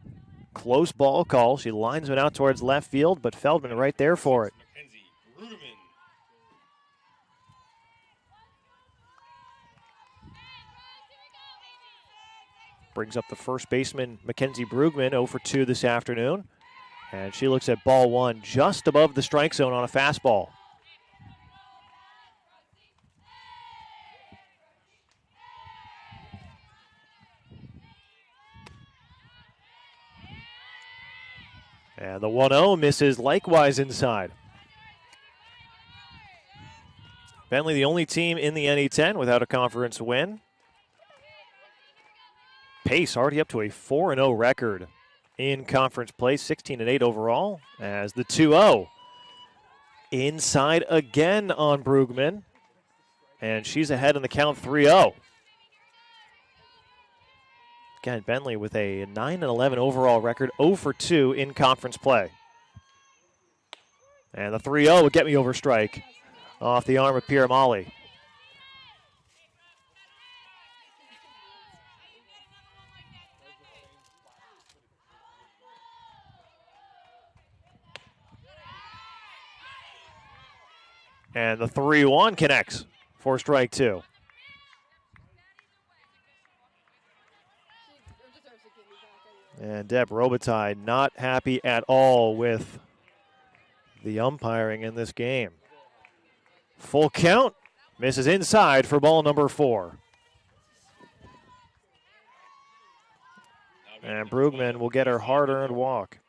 close ball call, she lines it out towards left field, but Feldman right there for it. Mackenzie Brueggemann. Brings up the first baseman, Mackenzie Brueggemann, 0 for 2 this afternoon. And she looks at ball one just above the strike zone on a fastball. And the 1-0 misses likewise inside. Bentley, the only team in the NE10 without a conference win. Pace already up to a 4-0 record in conference play, 16-8 overall, as the 2-0 inside again on Brueggemann. And she's ahead in the count 3-0. Again, Bentley with a 9-11 overall record, 0 for 2 in conference play. And the 3-0 will get me over strike off the arm of Piermali. And the 3-1 connects for strike 2. And Deb Robitaille not happy at all with the umpiring in this game. Full count, misses inside for ball number 4. And Brueggemann will get her hard-earned walk.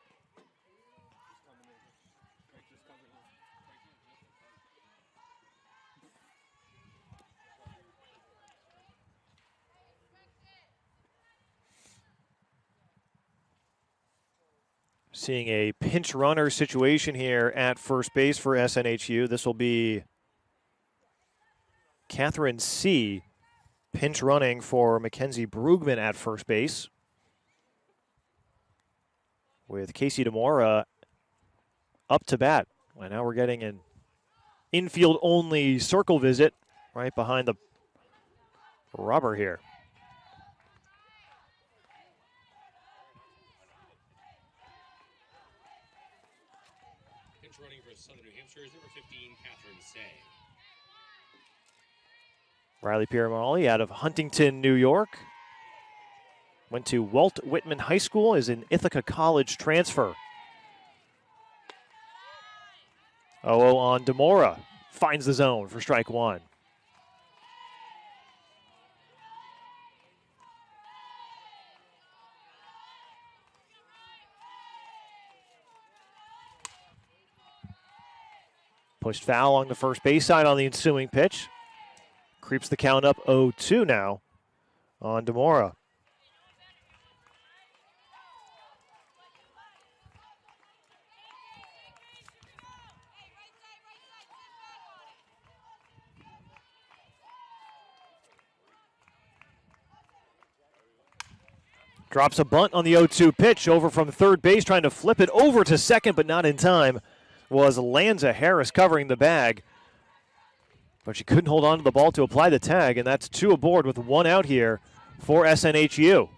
Seeing a pinch runner situation here at first base for SNHU. This will be Catherine C. pinch running for Mackenzie Brueggemann at first base, with Casey DeMora up to bat. And now we're getting an infield only circle visit right behind the rubber here. Running for Southern New Hampshire is number 15, Catherine Say. Riley Piermali out of Huntington, New York. Went to Walt Whitman High School, is an Ithaca College transfer. 0-0 on DeMora. Finds the zone for strike 1. Pushed foul along the first base side on the ensuing pitch. Creeps the count up 0-2 now on DeMora. Drops a bunt on the 0-2 pitch over from third base, trying to flip it over to second, but not in time. Was Lanza Harris covering the bag. But she couldn't hold on to the ball to apply the tag, and that's 2 aboard with 1 out here for SNHU.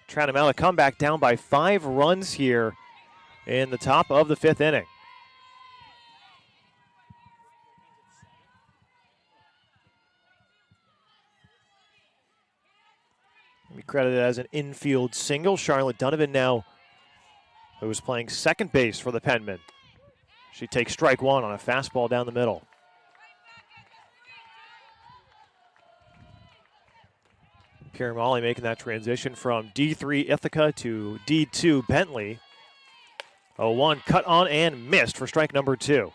trying to mount a comeback down by 5 runs here in the top of the 5th inning. We credited as an infield single. Charlotte Donovan now, who is playing second base for the Penmen. She takes strike 1 on a fastball down the middle. Pierre Molly making that transition from D3 Ithaca to D2 Bentley. 0-1 cut on and missed for strike number 2.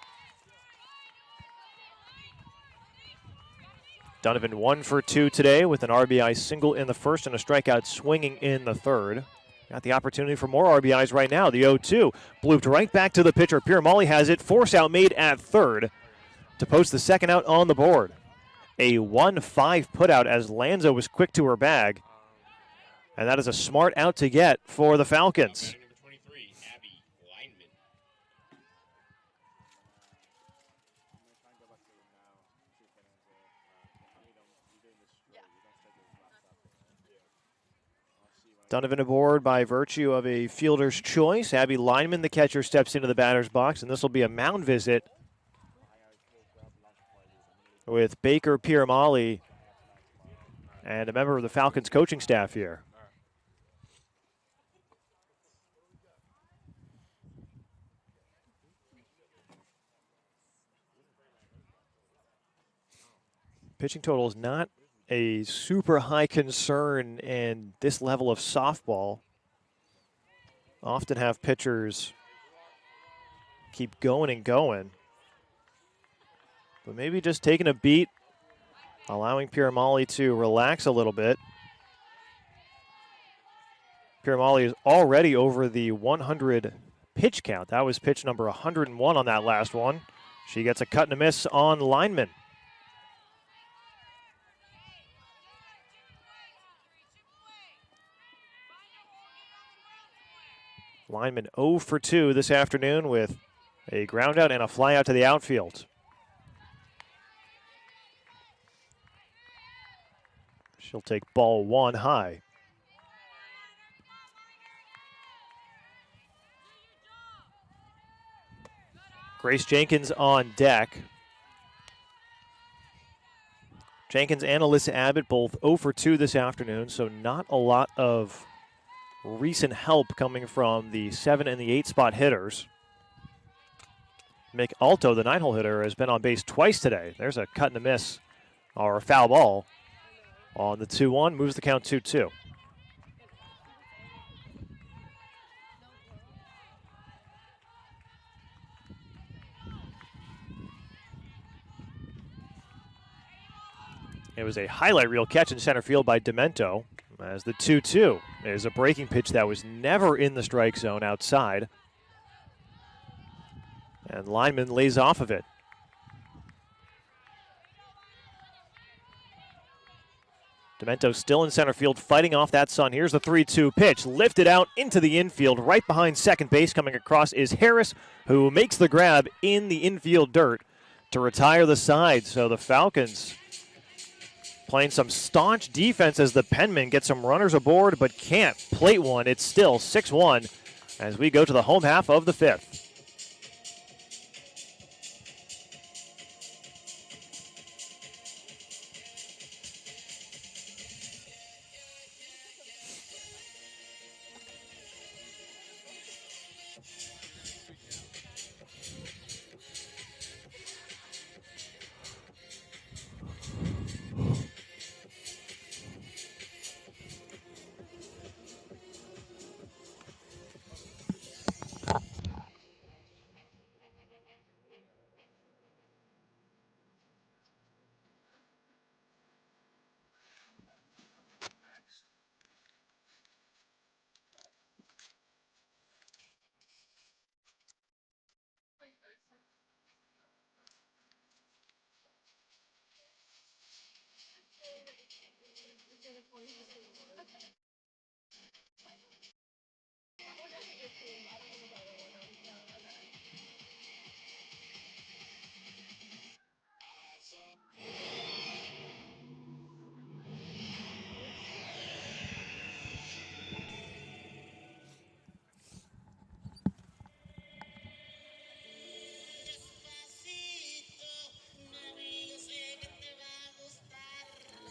Donovan 1 for 2 today with an RBI single in the first and a strikeout swinging in the third. Got the opportunity for more RBIs right now. The 0-2 blooped right back to the pitcher. Pierre Molly has it. Force out made at third to post the second out on the board. A 1-5 putout as Lanza was quick to her bag. And that is a smart out to get for the Falcons. Number 23, Abby Lineman. Donovan aboard by virtue of a fielder's choice. Abby Lineman, the catcher, steps into the batter's box, and this will be a mound visit with Baker Pierre-Molly and a member of the Falcons coaching staff here. Pitching total is not a super high concern in this level of softball. Often have pitchers keep going and going. But maybe just taking a beat, allowing Pierre-Molly to relax a little bit. Pierre-Molly is already over the 100 pitch count. That was pitch number 101 on that last one. She gets a cut and a miss on Lineman. Lineman 0 for 2 this afternoon with a ground out and a fly out to the outfield. She'll take ball 1 high. Grace Jenkins on deck. Jenkins and Alyssa Abbott both 0 for 2 this afternoon, so not a lot of recent help coming from the 7 and the 8 spot hitters. Mick Alto, the 9-hole hitter, has been on base twice today. There's a cut and a miss, or a foul ball on the 2-1, moves the count 2-2. It was a highlight reel catch in center field by Demento, as the 2-2 is a breaking pitch that was never in the strike zone outside. And Lineman lays off of it. Demento still in center field, fighting off that sun. Here's the 3-2 pitch, lifted out into the infield. Right behind second base, coming across is Harris, who makes the grab in the infield dirt to retire the side. So the Falcons playing some staunch defense as the Penmen get some runners aboard, but can't plate one. It's still 6-1 as we go to the home half of the 5th.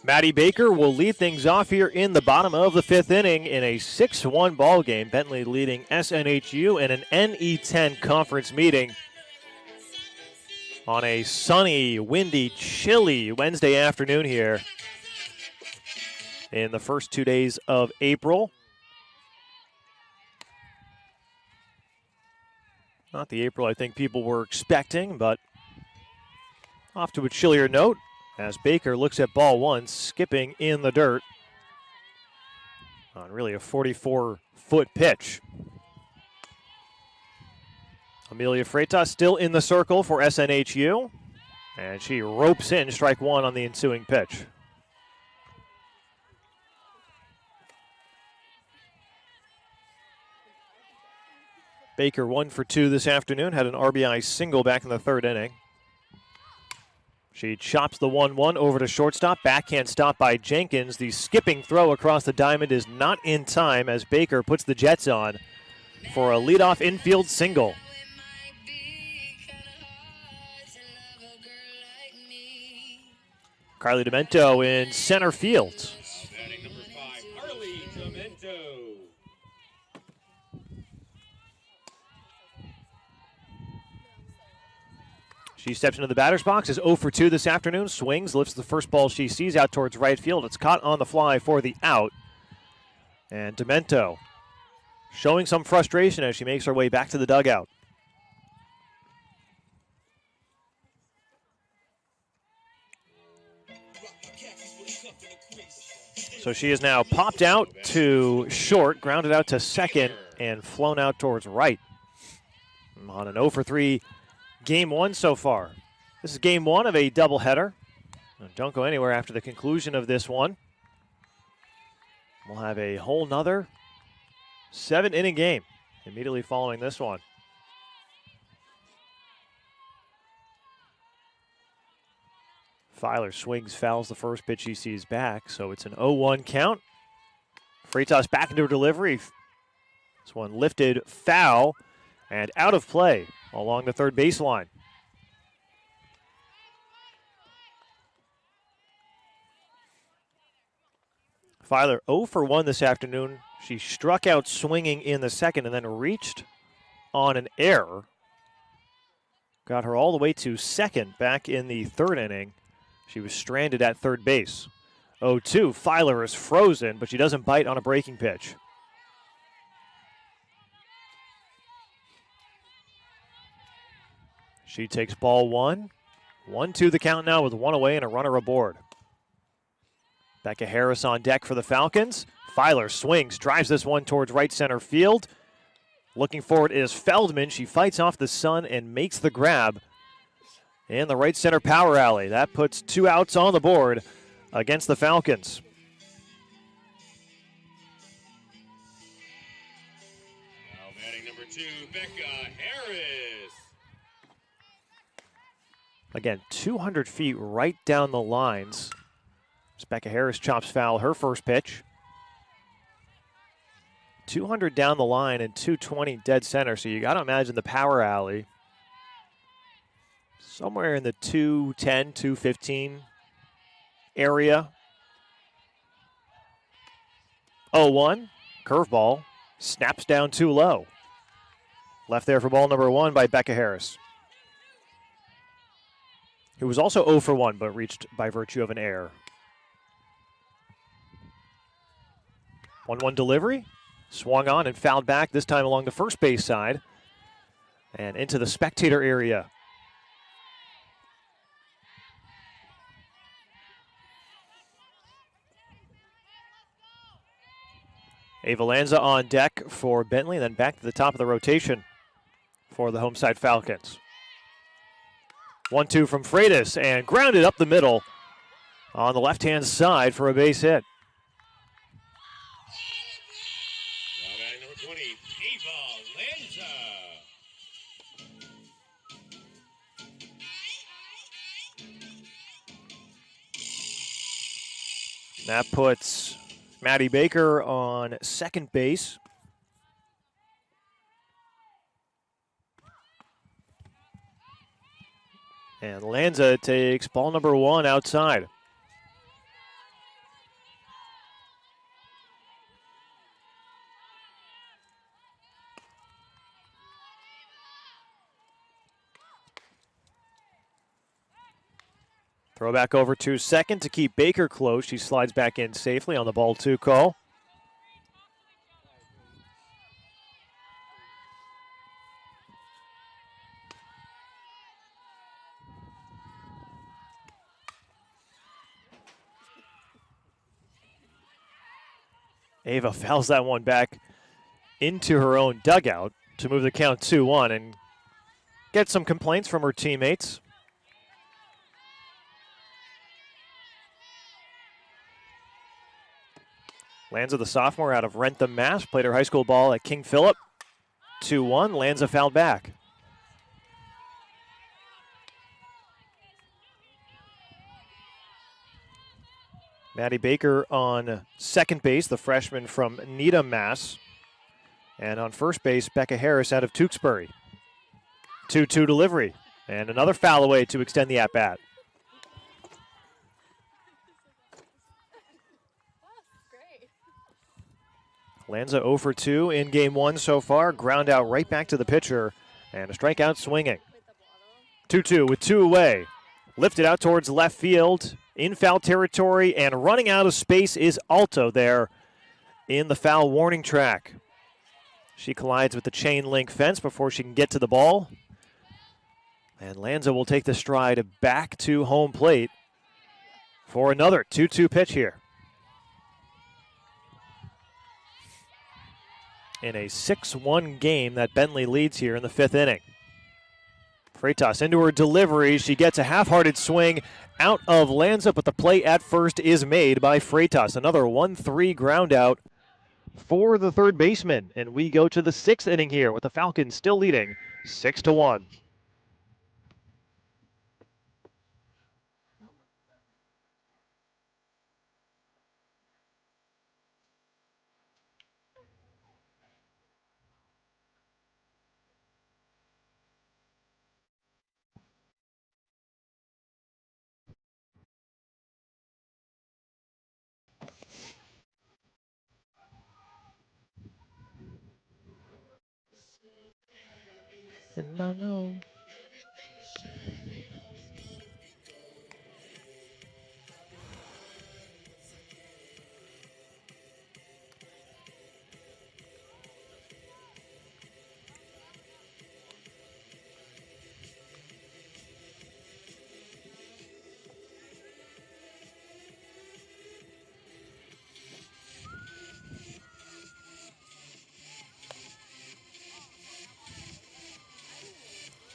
Maddie Baker will lead things off here in the bottom of the 5th inning in a 6-1 ball game. Bentley leading SNHU in an NE10 conference meeting on a sunny, windy, chilly Wednesday afternoon here in the first 2 days of April. Not the April I think people were expecting, but off to a chillier note as Baker looks at ball one, skipping in the dirt on really a 44-foot pitch. Amelia Freitas still in the circle for SNHU, and she ropes in strike one on the ensuing pitch. Baker 1 for 2 this afternoon, had an RBI single back in the 3rd inning. She chops the 1-1 over to shortstop. Backhand stop by Jenkins. The skipping throw across the diamond is not in time as Baker puts the Jets on for a leadoff infield single. Carly Demento in center field. Batting number 5, Carly Demento. She steps into the batter's box, is 0 for 2 this afternoon, swings, lifts the first ball she sees out towards right field. It's caught on the fly for the out. And Demento showing some frustration as she makes her way back to the dugout. So she is now popped out to short, grounded out to second, and flown out towards right. On an 0 for 3 game one so far. This is game one of a doubleheader. Don't go anywhere after the conclusion of this one. We'll have a whole nother 7-inning game immediately following this one. Filer swings, fouls the first pitch he sees back, so it's an 0-1 count. Freitas back into her delivery. This one lifted, foul, and out of play along the third baseline. Filer 0 for 1 this afternoon. She struck out swinging in the second and then reached on an error. Got her all the way to second back in the 3rd inning. She was stranded at third base. 0-2, Filer is frozen, but she doesn't bite on a breaking pitch. She takes ball one. 1-2 the count now with one away and a runner aboard. Becca Harris on deck for the Falcons. Filer swings, drives this one towards right center field. Looking for it is Feldman. She fights off the sun and makes the grab in the right center power alley. That puts 2 outs on the board against the Falcons. Now batting number 2, Becca Harris. Again, 200 feet right down the lines. As Becca Harris chops foul her first pitch. 200 down the line and 220 dead center, so you got to imagine the power alley somewhere in the 210, 215 area. 0-1, curveball, snaps down too low. Left there for ball number 1 by Becca Harris, who was also 0 for 1, but reached by virtue of an error. 1-1 delivery, swung on and fouled back, this time along the first base side and into the spectator area. Ava Lanza on deck for Bentley, then back to the top of the rotation for the home side Falcons. 1-2 from Freitas and grounded up the middle on the left-hand side for a base hit. Now batting number 20, Ava Lanza. That puts Maddie Baker on second base. And Lanza takes ball number 1 outside. Throw back over to second to keep Baker close. She slides back in safely on the ball 2 call. Ava fouls that one back into her own dugout to move the count 2-1 and get some complaints from her teammates. Lanza, the sophomore out of Rentham, Mass, played her high school ball at King Philip. 2-1, Lanza fouled back. Maddie Baker on second base, the freshman from Needham, Mass. And on first base, Becca Harris out of Tewksbury. 2-2 delivery, and another foul away to extend the at-bat. Lanza 0 for 2 in game 1 so far. Ground out right back to the pitcher, and a strikeout swinging. 2-2 with 2 away. Lifted out towards left field, in foul territory, and running out of space is Alto there in the foul warning track. She collides with the chain link fence before she can get to the ball. And Lanza will take the stride back to home plate for another 2-2 pitch here. In a 6-1 game that Bentley leads here in the 5th inning. Freitas into her delivery. She gets a half-hearted swing out of Lanza, but the play at first is made by Freitas. Another 1-3 ground out for the third baseman. And we go to the 6th inning here with the Falcons still leading 6-1. And I know.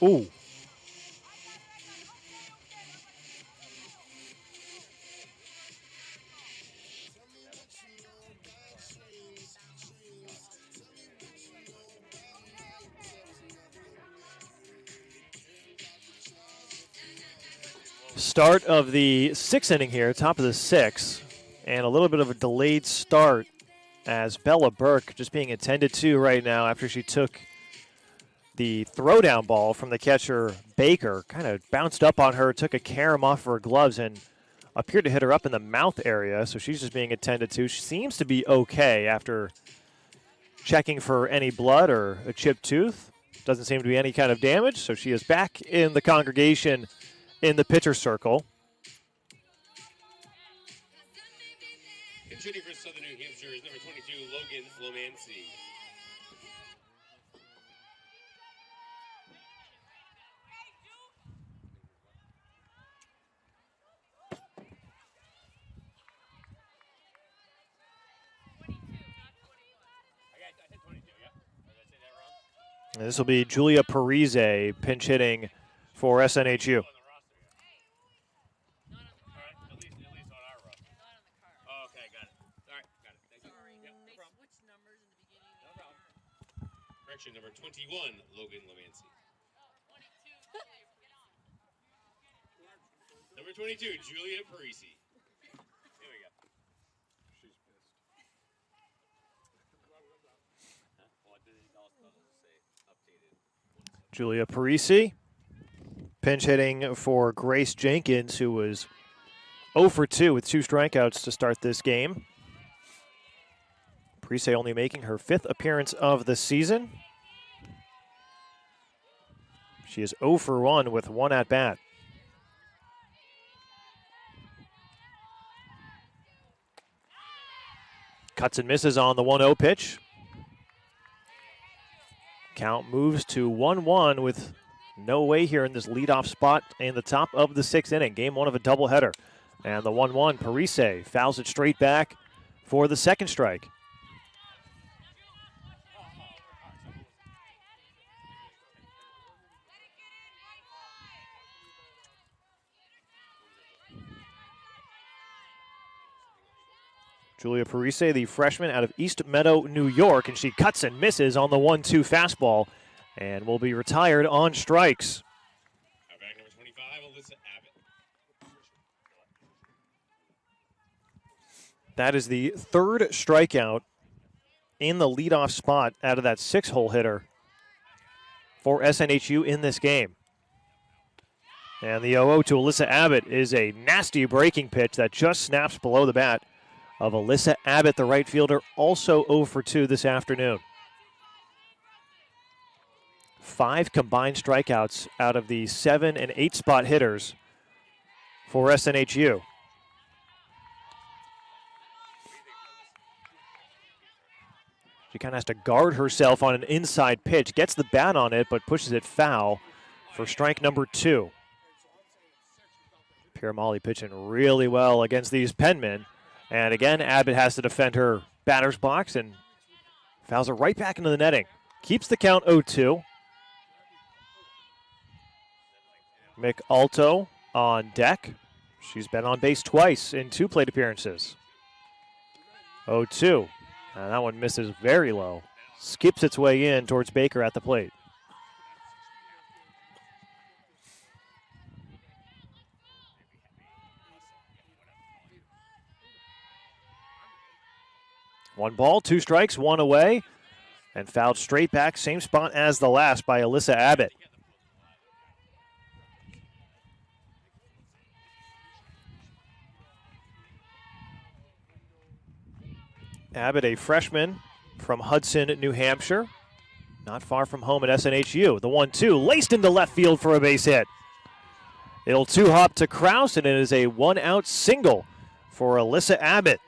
Ooh. Start of the 6th inning here, top of the 6th, and a little bit of a delayed start as Bella Burke just being attended to right now after she took the throwdown ball from the catcher Baker, kind of bounced up on her, took a carom off her gloves, and appeared to hit her up in the mouth area, so she's just being attended to. She seems to be okay after checking for any blood or a chipped tooth. Doesn't seem to be any kind of damage, so she is back in the congregation in the pitcher circle. And shooting for Southern New Hampshire is number 22, Logan Lomancy. This will be Julia Parise pinch hitting for SNHU. Number 21, Logan Lomancy. Number 22, Julia Parisi. Here we go. She's pissed. What did it also say? Updated. Julia Parisi pinch hitting for Grace Jenkins, who was 0 for 2 with 2 strikeouts to start this game. Parisi only making her 5th appearance of the season. She is 0 for 1 with 1 at-bat. Cuts and misses on the 1-0 pitch. Count moves to 1-1 with no way here in this leadoff spot in the top of the 6th inning. Game 1 of a doubleheader. And the 1-1, Parise fouls it straight back for the second strike. Julia Parise, the freshman out of East Meadow, New York, and she cuts and misses on the 1-2 fastball and will be retired on strikes. Back number 25, Alyssa Abbott. That is the third strikeout in the leadoff spot out of that 6-hole hitter for SNHU in this game. And the 0-0 to Alyssa Abbott is a nasty breaking pitch that just snaps below the bat of Alyssa Abbott, the right fielder, also 0 for 2 this afternoon. 5 combined strikeouts out of the 7 and 8 spot hitters for SNHU. She kind of has to guard herself on an inside pitch, gets the bat on it, but pushes it foul for strike number 2. Piramali pitching really well against these Penmen. And again, Abbott has to defend her batter's box and fouls it right back into the netting. Keeps the count 0-2. Mick Alto on deck. She's been on base twice in 2 plate appearances. 0-2. And that one misses very low. Skips its way in towards Baker at the plate. One ball, 2 strikes, 1 away, and fouled straight back, same spot as the last by Alyssa Abbott. Abbott, a freshman from Hudson, New Hampshire, not far from home at SNHU. The 1-2 laced into left field for a base hit. It'll 2-hop to Kraus, and it is a 1-out single for Alyssa Abbott.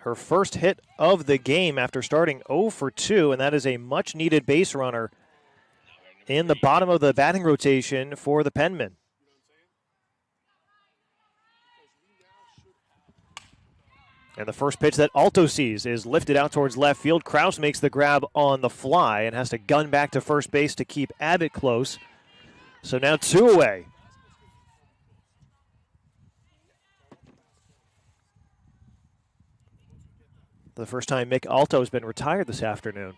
Her first hit of the game after starting 0 for 2, and that is a much-needed base runner in the bottom of the batting rotation for the Penmen. And the first pitch that Alto sees is lifted out towards left field. Kraus makes the grab on the fly and has to gun back to first base to keep Abbott close. So now 2 away. The first time Mick Alto has been retired this afternoon.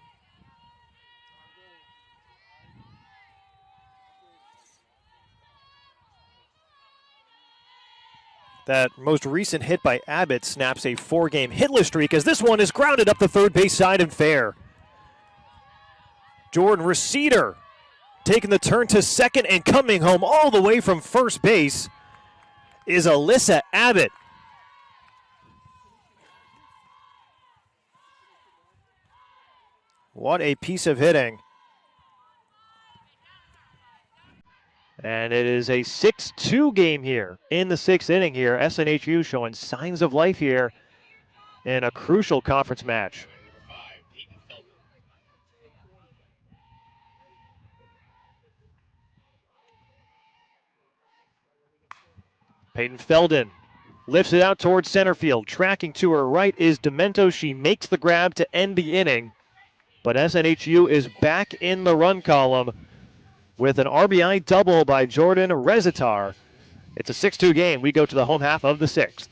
That most recent hit by Abbott snaps a 4-game hitless streak as this one is grounded up the third base side and fair. Jordan Receder taking the turn to second and coming home all the way from first base is Alyssa Abbott. What a piece of hitting. And it is a 6-2 game here in the 6th inning here. SNHU showing signs of life here in a crucial conference match. Peyton Felden lifts it out towards center field. Tracking to her right is Demento. She makes the grab to end the inning. But SNHU is back in the run column with an RBI double by Jordan Rezitar. It's a 6-2 game. We go to the home half of the 6th.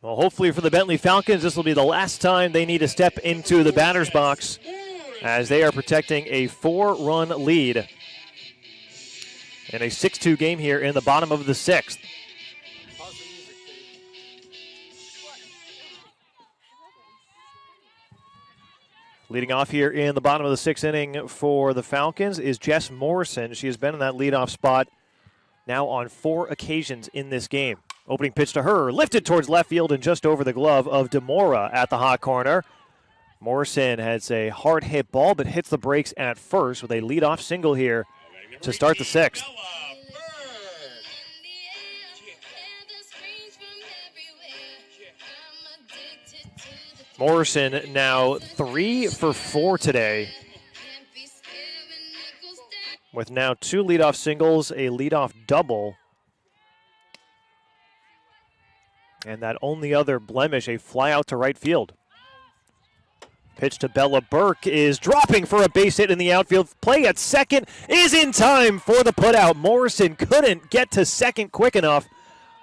Well, hopefully for the Bentley Falcons, this will be the last time they need to step into the batter's box as they are protecting a 4-run lead in a 6-2 game here in the bottom of the 6th. Pause the music, please. Leading off here in the bottom of the 6th inning for the Falcons is Jess Morrison. She has been in that leadoff spot now on 4 occasions in this game. Opening pitch to her, lifted towards left field and just over the glove of DeMora at the hot corner. Morrison has a hard hit ball but hits the brakes at first with a leadoff single here to start the 6th. Morrison now 3 for 4 today, with now 2 leadoff singles, a leadoff double, and that only other blemish, a fly out to right field. Pitch to Bella Burke is dropping for a base hit in the outfield. Play at second is in time for the putout. Morrison couldn't get to second quick enough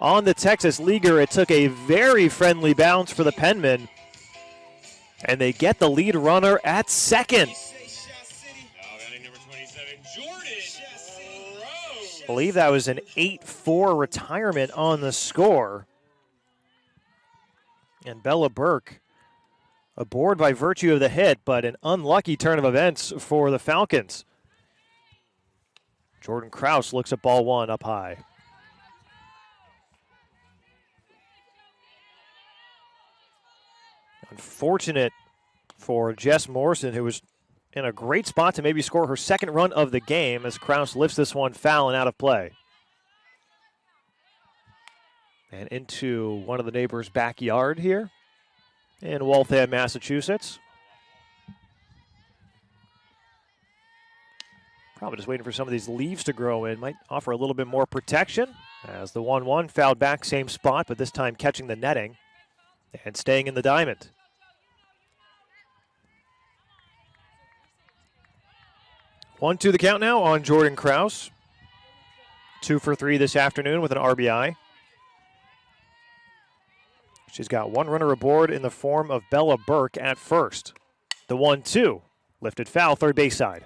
on the Texas Leaguer. It took a very friendly bounce for the Penmen, and they get the lead runner at second. I believe that was an 8-4 retirement on the score. And Bella Burke aboard by virtue of the hit, but an unlucky turn of events for the Falcons. Jordan Krause looks at ball 1 up high. Unfortunate for Jess Morrison, who was in a great spot to maybe score her second run of the game, as Krause lifts this one foul and out of play. And into one of the neighbors' backyard here in Waltham, Massachusetts. Probably just waiting for some of these leaves to grow in. Might offer a little bit more protection as the 1-1 fouled back, same spot, but this time catching the netting and staying in the diamond. 1-2 the count now on Jordan Krause. 2 for 3 this afternoon with an RBI. She's got 1 runner aboard in the form of Bella Burke at first. The 1-2, lifted foul, third base side.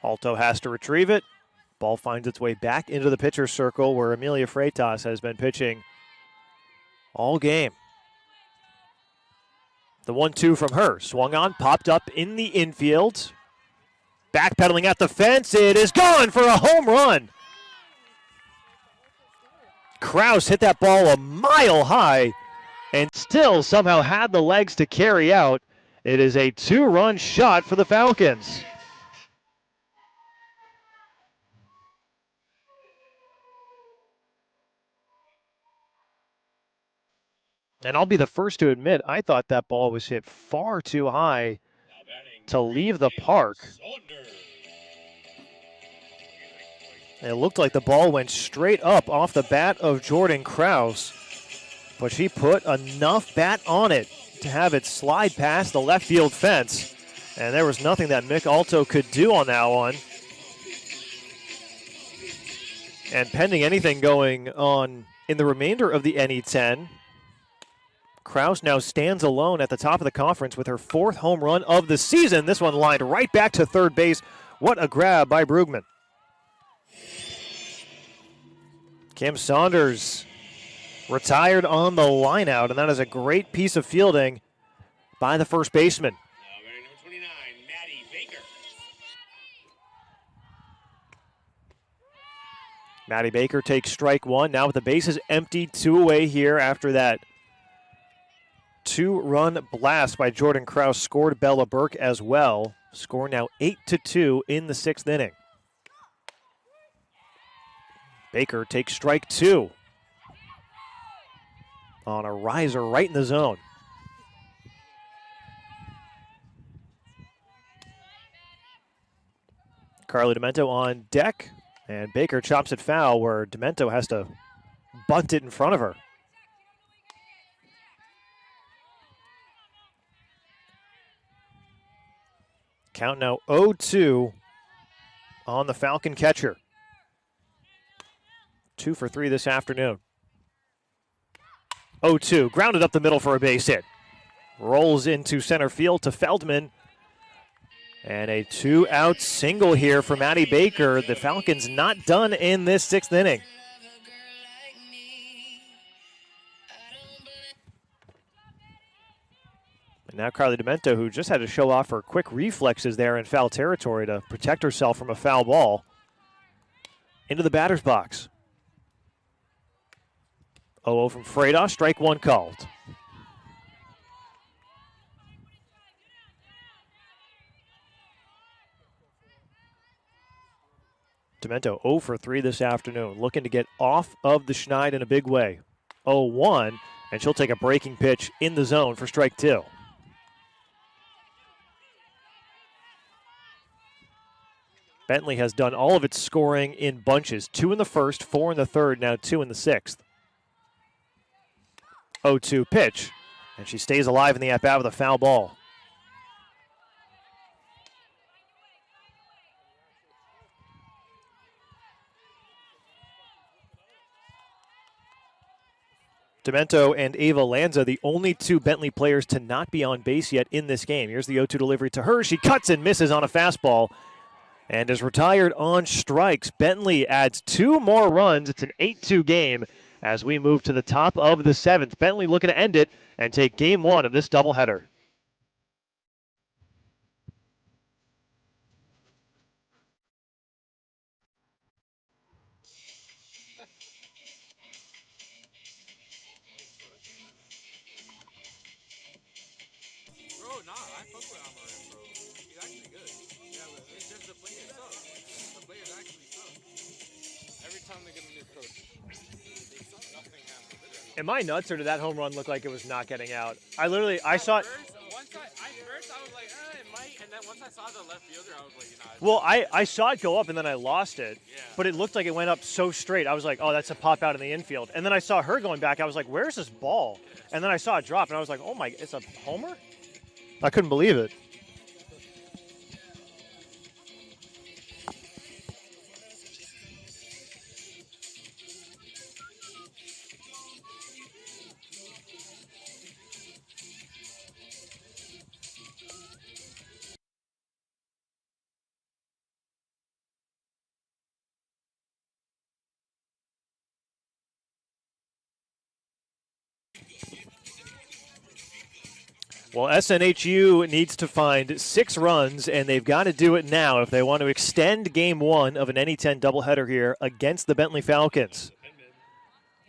Alto has to retrieve it. Ball finds its way back into the pitcher's circle where Amelia Freitas has been pitching all game. The 1-2 from her, swung on, popped up in the infield. Backpedaling at the fence, it is gone for a home run. Krause hit that ball a mile high and still somehow had the legs to carry out. It is a 2-run shot for the Falcons. And I'll be the first to admit, I thought that ball was hit far too high to leave the park. It looked like the ball went straight up off the bat of Jordan Krause, but she put enough bat on it to have it slide past the left field fence, and there was nothing that Mick Alto could do on that one. And pending anything going on in the remainder of the NE10, Krause now stands alone at the top of the conference with her 4th home run of the season. This one lined right back to third base. What a grab by Brugman. Kim Saunders retired on the lineout, and that is a great piece of fielding by the first baseman. Now batting number 29, Maddie Baker. Maddie Baker takes strike 1. Now with the bases emptied, 2 away here after that 2-run blast by Jordan Krause scored Bella Burke as well. Score now 8-2 in the 6th inning. Baker takes strike 2 on a riser right in the zone. Carly Demento on deck, and Baker chops it foul where Demento has to bunt it in front of her. Count now 0-2 on the Falcon catcher. 2 for 3 this afternoon. 0-2, grounded up the middle for a base hit. Rolls into center field to Feldman. And a 2-out single here for Maddie Baker. The Falcons not done in this 6th inning. And now Carly Demento, who just had to show off her quick reflexes there in foul territory to protect herself from a foul ball, into the batter's box. 0-0 from Freitas, strike one called. Demento 0 for 3 this afternoon, looking to get off of the Schneid in a big way. 0-1, and she'll take a breaking pitch in the zone for strike two. Bentley has done all of its scoring in bunches. 2 in the first, 4 in the third, now 2 in the sixth. 0-2 pitch, and she stays alive in the at-bat with a foul ball. Demento and Ava Lanza, the only 2 Bentley players to not be on base yet in this game. Here's the 0-2 delivery to her. She cuts and misses on a fastball and is retired on strikes. Bentley adds 2 more runs. It's an 8-2 game as we move to the top of the 7th. Bentley looking to end it and take game 1 of this doubleheader. Bro, nah, I fuck with Amaran, bro. He's actually good. Yeah, but it's just the players suck. The players actually suck. Every time they get a new coach, they suck. Nothing happens. Am I nuts, or did that home run look like it was not getting out? I saw it. First, I was like, it might, and then once I saw the left fielder, I was like, Well, I saw it go up, and then I lost it. Yeah. But it looked like it went up so straight. I was like, oh, that's a pop out in the infield. And then I saw her going back. I was like, where's this ball? And then I saw it drop, and I was like, oh, my, it's a homer? I couldn't believe it. Well, SNHU needs to find 6 runs, and they've got to do it now if they want to extend Game 1 of an NE10 doubleheader here against the Bentley Falcons.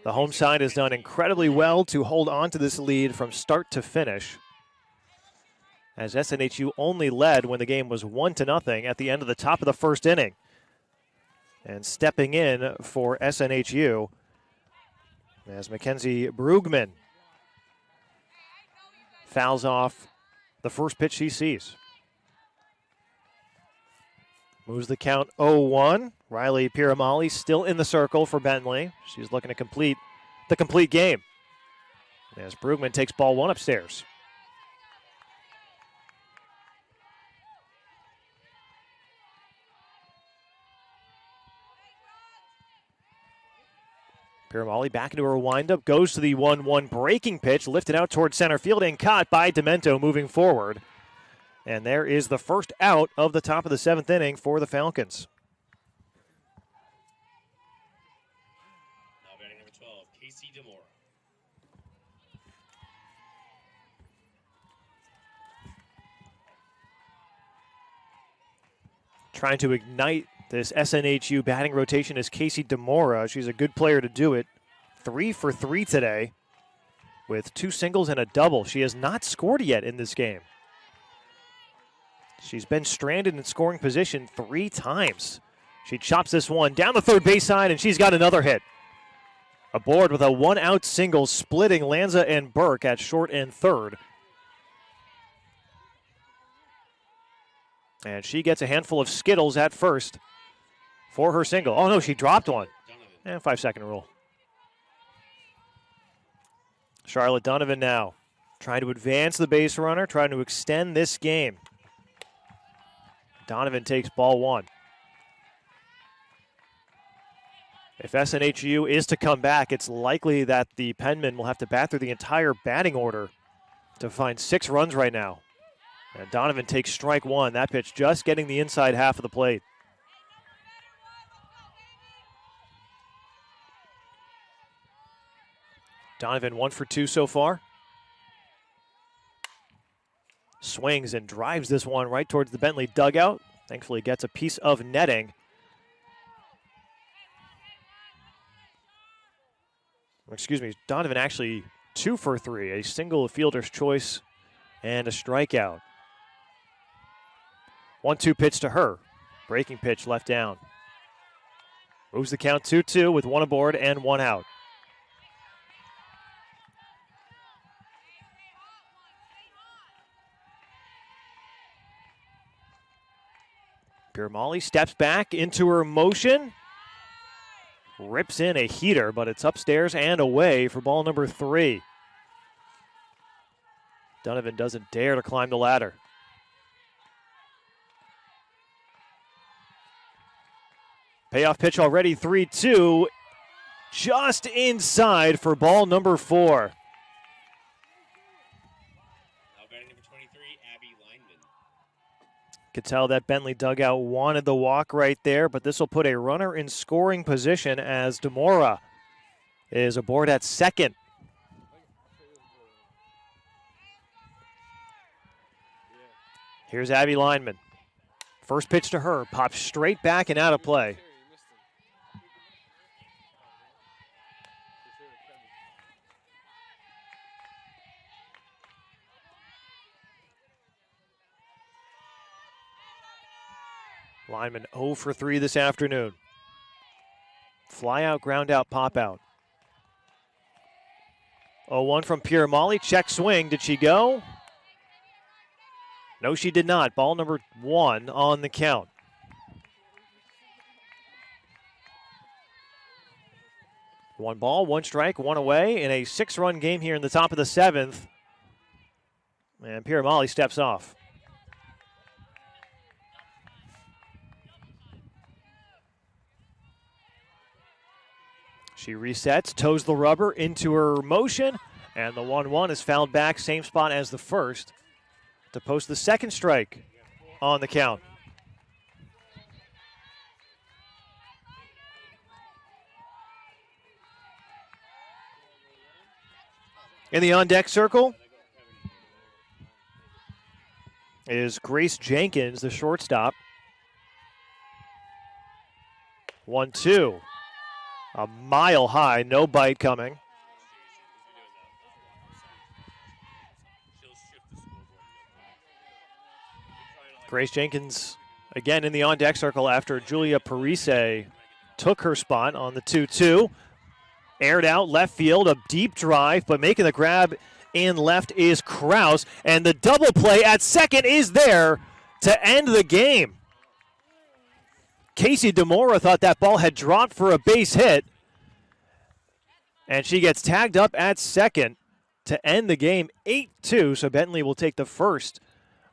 The home side has done incredibly well to hold on to this lead from start to finish, as SNHU only led when the game was 1-0 at the end of the top of the first inning. And stepping in for SNHU as Mackenzie Brugman fouls off the first pitch he sees. Moves the count 0-1. Riley Piramali still in the circle for Bentley. She's looking to complete the complete game as Brugman takes ball 1 upstairs. Piramali back into her windup, goes to the 1-1 breaking pitch, lifted out towards center field and caught by Demento moving forward. And there is the first out of the top of the 7th inning for the Falcons. Now batting number 12, Casey DeMora. Trying to ignite this SNHU batting rotation is Casey DeMora. She's a good player to do it. 3 for 3 today with 2 singles and a double. She has not scored yet in this game. She's been stranded in scoring position 3 times. She chops this one down the third base side, and she's got another hit. Aboard with a 1-out single, splitting Lanza and Burke at short and third. And she gets a handful of Skittles at first for her single. Oh, no, she dropped one. And 5-second rule. Charlotte Donovan now trying to advance the base runner, trying to extend this game. Donovan takes ball 1. If SNHU is to come back, it's likely that the Penmen will have to bat through the entire batting order to find 6 runs right now. And Donovan takes strike 1. That pitch just getting the inside half of the plate. Donovan 1 for 2 so far. Swings and drives this one right towards the Bentley dugout. Thankfully gets a piece of netting. Excuse me, Donovan actually 2 for 3. A single, a fielder's choice, and a strikeout. 1-2 pitch to her. Breaking pitch left down. Moves the count 2-2 with 1 aboard and 1 out. Piermali steps back into her motion. Rips in a heater, but it's upstairs and away for ball number 3. Donovan doesn't dare to climb the ladder. Payoff pitch already 3-2. Just inside for ball number 4. Now batting number 23, Abby Lineman. Could tell that Bentley dugout wanted the walk right there, but this will put a runner in scoring position as DeMora is aboard at second. Here's Abby Lineman. First pitch to her, pops straight back and out of play. Lineman 0 for 3 this afternoon. Fly out, ground out, pop out. 0-1 from Piermali. Check swing. Did she go? No, she did not. Ball number 1 on the count. One ball, 1 strike, 1 away in a 6-run game here in the top of the 7th. And Piermali steps off. She resets, toes the rubber into her motion, and the 1-1 is fouled back, same spot as the first, to post the 2nd strike on the count. In the on-deck circle is Grace Jenkins, the shortstop. 1-2. A mile high, no bite coming. Grace Jenkins again in the on-deck circle after Julia Parise took her spot on the 2-2. Aired out left field, a deep drive, but making the grab in left is Kraus, and the double play at second is there to end the game. Casey DeMora thought that ball had dropped for a base hit, and she gets tagged up at second to end the game 8-2. So Bentley will take the first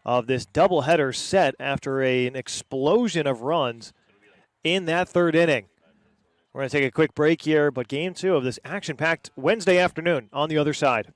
of this doubleheader set after an explosion of runs in that 3rd inning. We're going to take a quick break here, but game 2 of this action-packed Wednesday afternoon on the other side.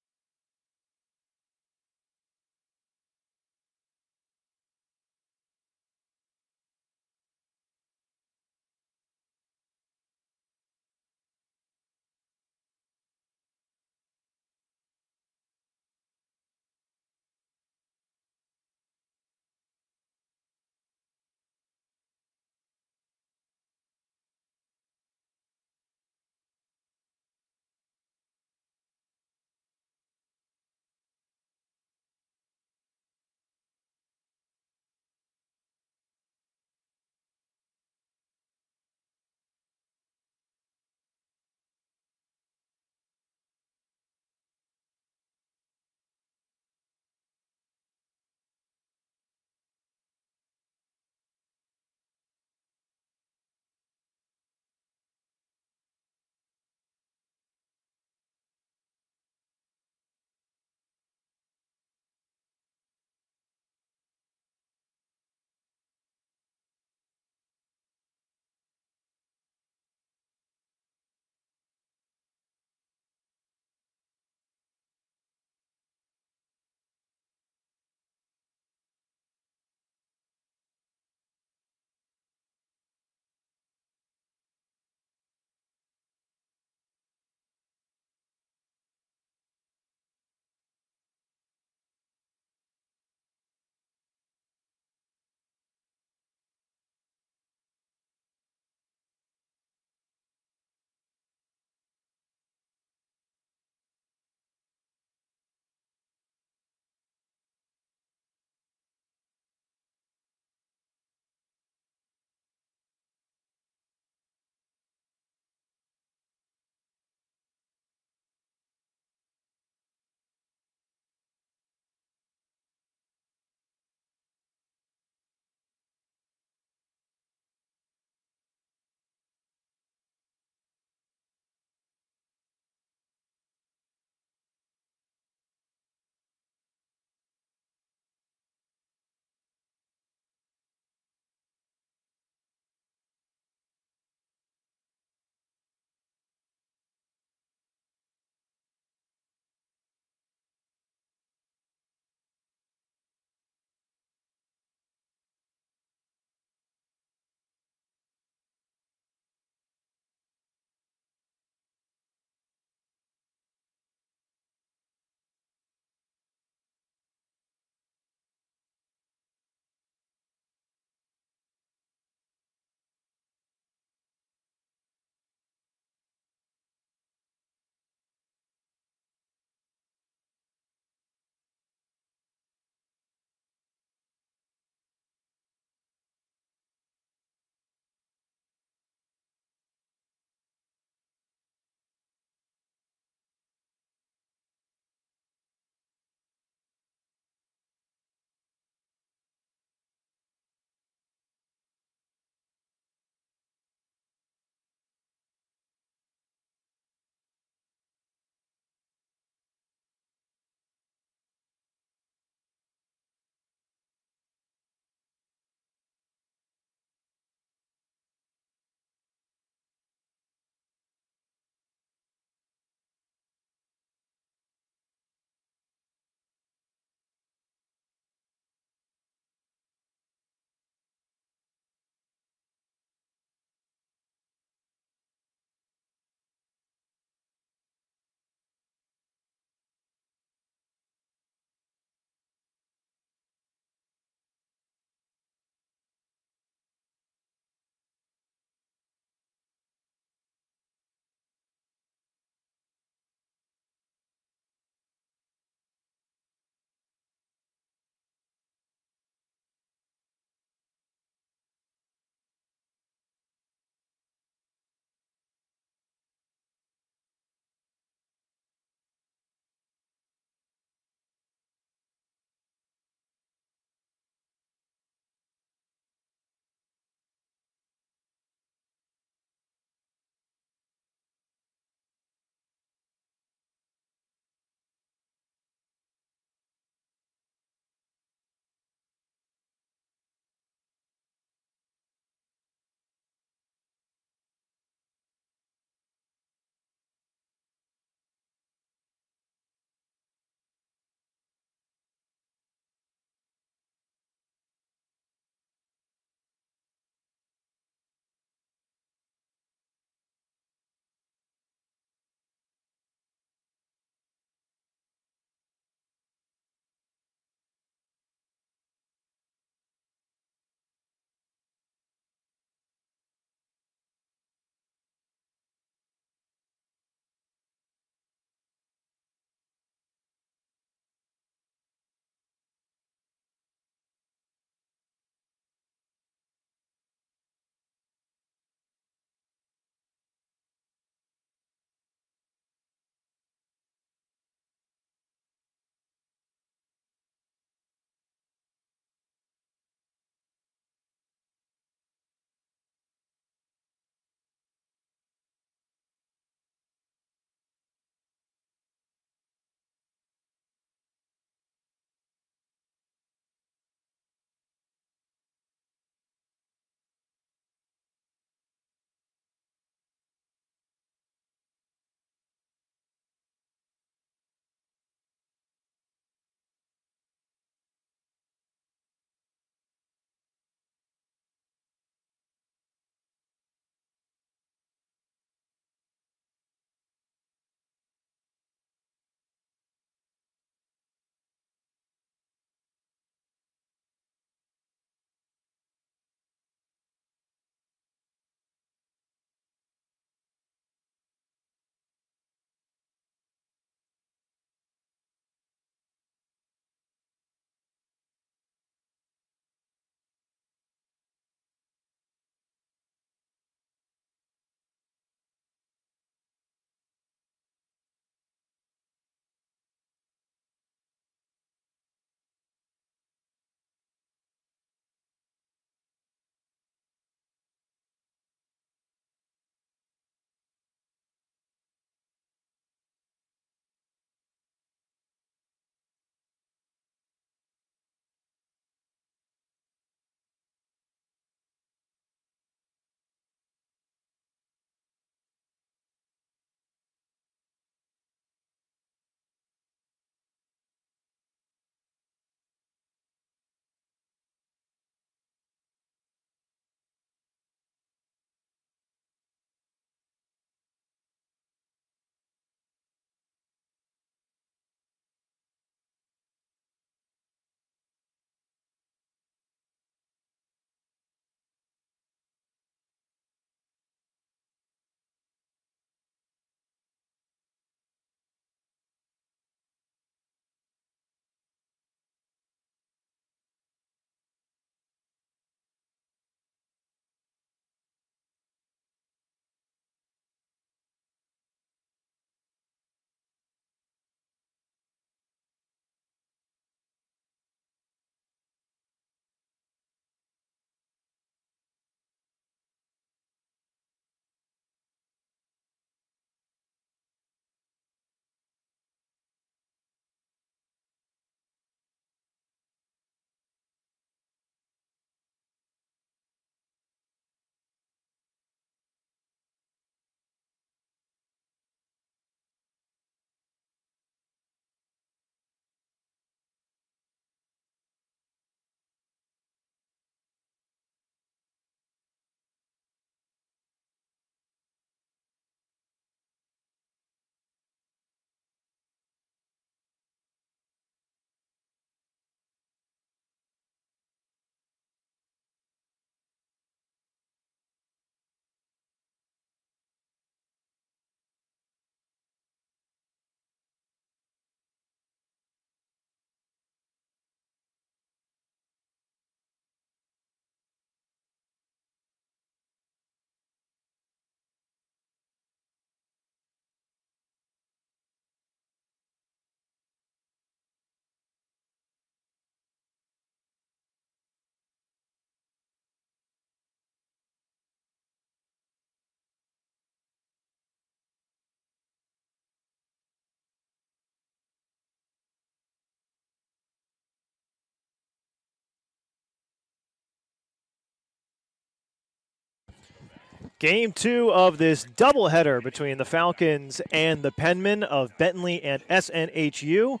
Game 2 of this doubleheader between the Falcons and the Penmen of Bentley and SNHU.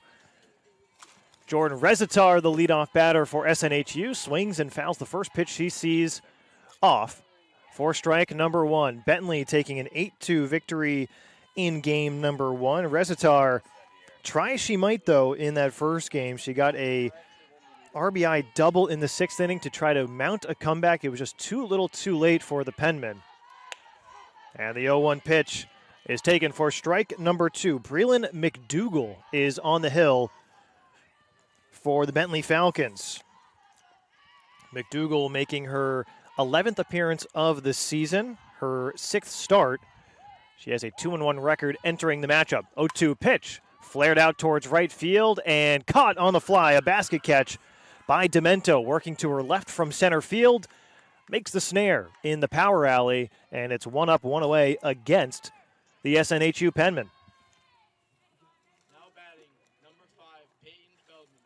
Jordan Rezitar, the leadoff batter for SNHU, swings and fouls the first pitch he sees off for strike number 1. Bentley taking an 8-2 victory in game number 1. Rezitar, try as she might, though, in that first game. She got a RBI double in the 6th inning to try to mount a comeback. It was just too little too late for the Penmen. And the 0-1 pitch is taken for strike number 2. Breland McDougal is on the hill for the Bentley Falcons. McDougal making her 11th appearance of the season, her 6th start. She has a 2-1 record entering the matchup. 0-2 pitch, flared out towards right field and caught on the fly. A basket catch by Demento, working to her left from center field. Makes the snare in the power alley, and it's 1 up, 1 away against the SNHU Penmen. Now batting, number 5, Peyton Feldman.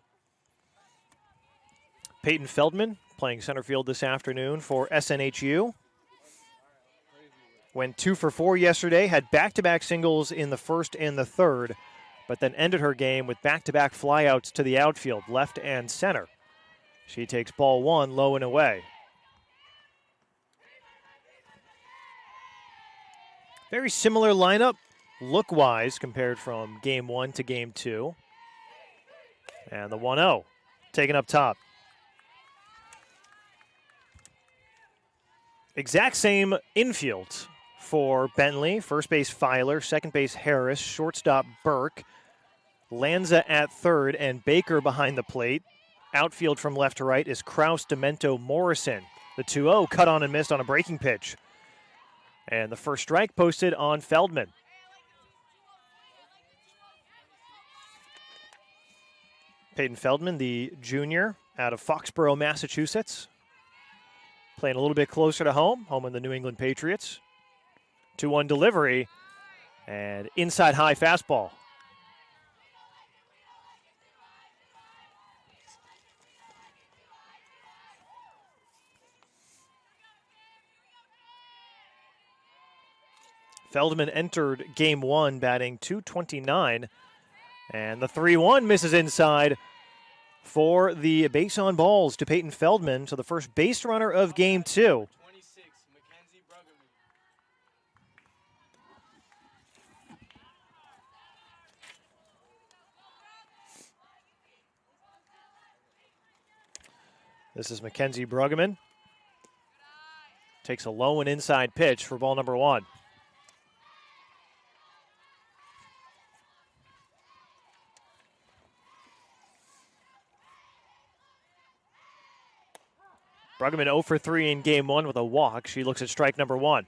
Peyton Feldman playing center field this afternoon for SNHU. Went 2 for 4 yesterday, had back-to-back singles in the first and the third, but then ended her game with back-to-back flyouts to the outfield, left and center. She takes ball 1 low and away. Very similar lineup, look-wise, compared from game 1 to game 2. And the 1-0 taken up top. Exact same infield for Bentley. First base Filer, second base Harris, shortstop Burke, Lanza at third, and Baker behind the plate. Outfield from left to right is Kraus, Demento, Morrison. The 2-0 cut on and missed on a breaking pitch. And the first strike posted on Feldman. Peyton Feldman, the junior out of Foxborough, Massachusetts. Playing a little bit closer to home in the New England Patriots. 2-1 delivery and inside high fastball. Feldman entered game 1 batting .229, and the 3-1 misses inside for the base on balls to Peyton Feldman, so the first base runner of game 2. 26, Mackenzie Bruggeman. This is Mackenzie Bruggeman. Takes a low and inside pitch for ball number 1. Bruggeman 0 for 3 in game 1 with a walk. She looks at strike number 1.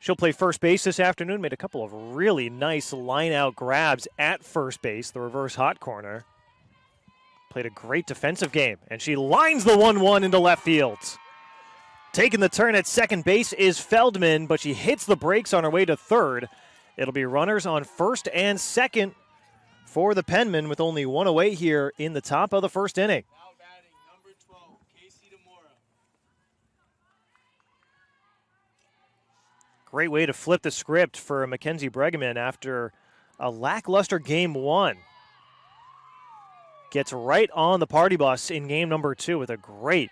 She'll play first base this afternoon. Made a couple of really nice line-out grabs at first base, the reverse hot corner. Played a great defensive game, and she lines the 1-1 into left field. Taking the turn at second base is Feldman, but she hits the brakes on her way to third. It'll be runners on first and second for the Penmen with only 1 away here in the top of the first inning. Now batting, number 12, Casey DeMora. Great way to flip the script for Mackenzie Bruggeman after a lackluster game 1. Gets right on the party bus in game number 2 with a great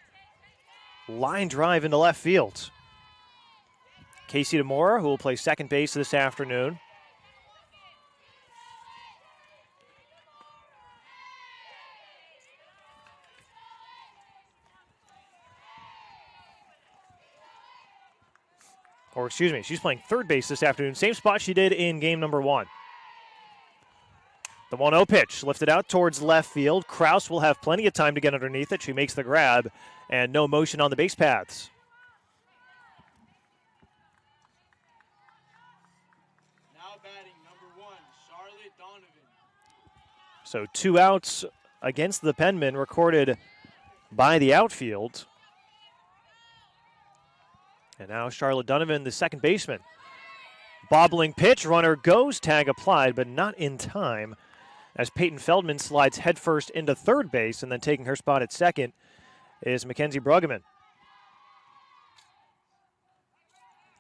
line drive into left field. Casey DeMora, who will play second base this afternoon. Or excuse me, she's playing third base this afternoon. Same spot she did in game number 1. The 1-0 pitch lifted out towards left field. Kraus will have plenty of time to get underneath it. She makes the grab, and no motion on the base paths. Now batting, number 1, Charlotte Donovan. So 2 outs against the Penmen recorded by the outfield. And now Charlotte Donovan, the second baseman. Bobbling pitch, runner goes, tag applied, but not in time, as Peyton Feldman slides headfirst into third base, and then taking her spot at second is Mackenzie Bruggeman.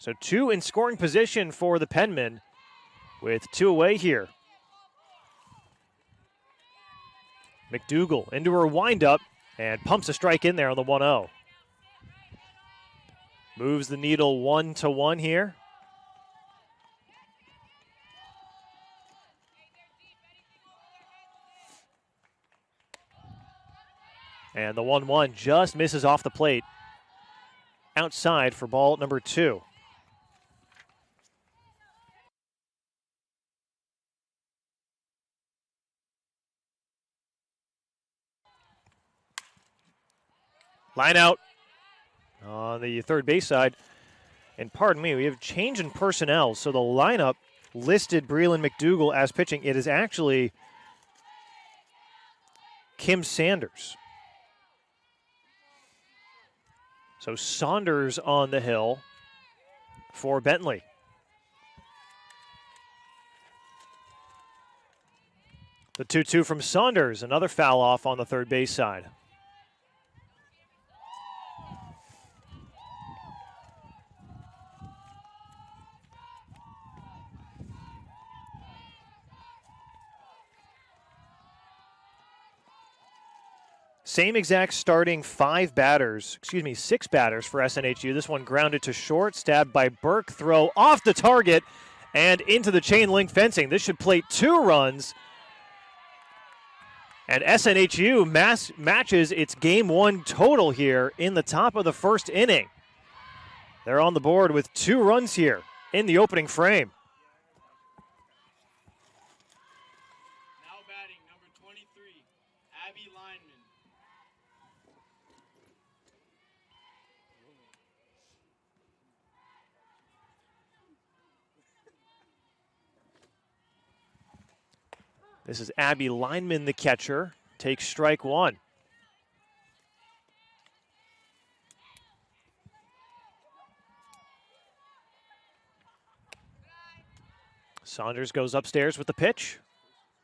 So 2 in scoring position for the Penmen with 2 away here. McDougal into her windup and pumps a strike in there on the 1-0. Moves the needle 1-1 here. And the 1-1 just misses off the plate. Outside for ball number 2. Line out on the third base side. And pardon me, we have change in personnel. So the lineup listed Breland McDougal as pitching. It is actually Kim Sanders. So Saunders on the hill for Bentley. The 2-2 from Saunders, another foul off on the third base side. Same exact starting 6 batters for SNHU. This one grounded to short, stabbed by Burke, throw off the target and into the chain link fencing. This should plate 2 runs. And SNHU matches its game 1 total here in the top of the first inning. They're on the board with 2 runs here in the opening frame. Now batting, number 23, Abby Lineman. This is Abby Lineman, the catcher. Takes strike 1. Saunders goes upstairs with the pitch.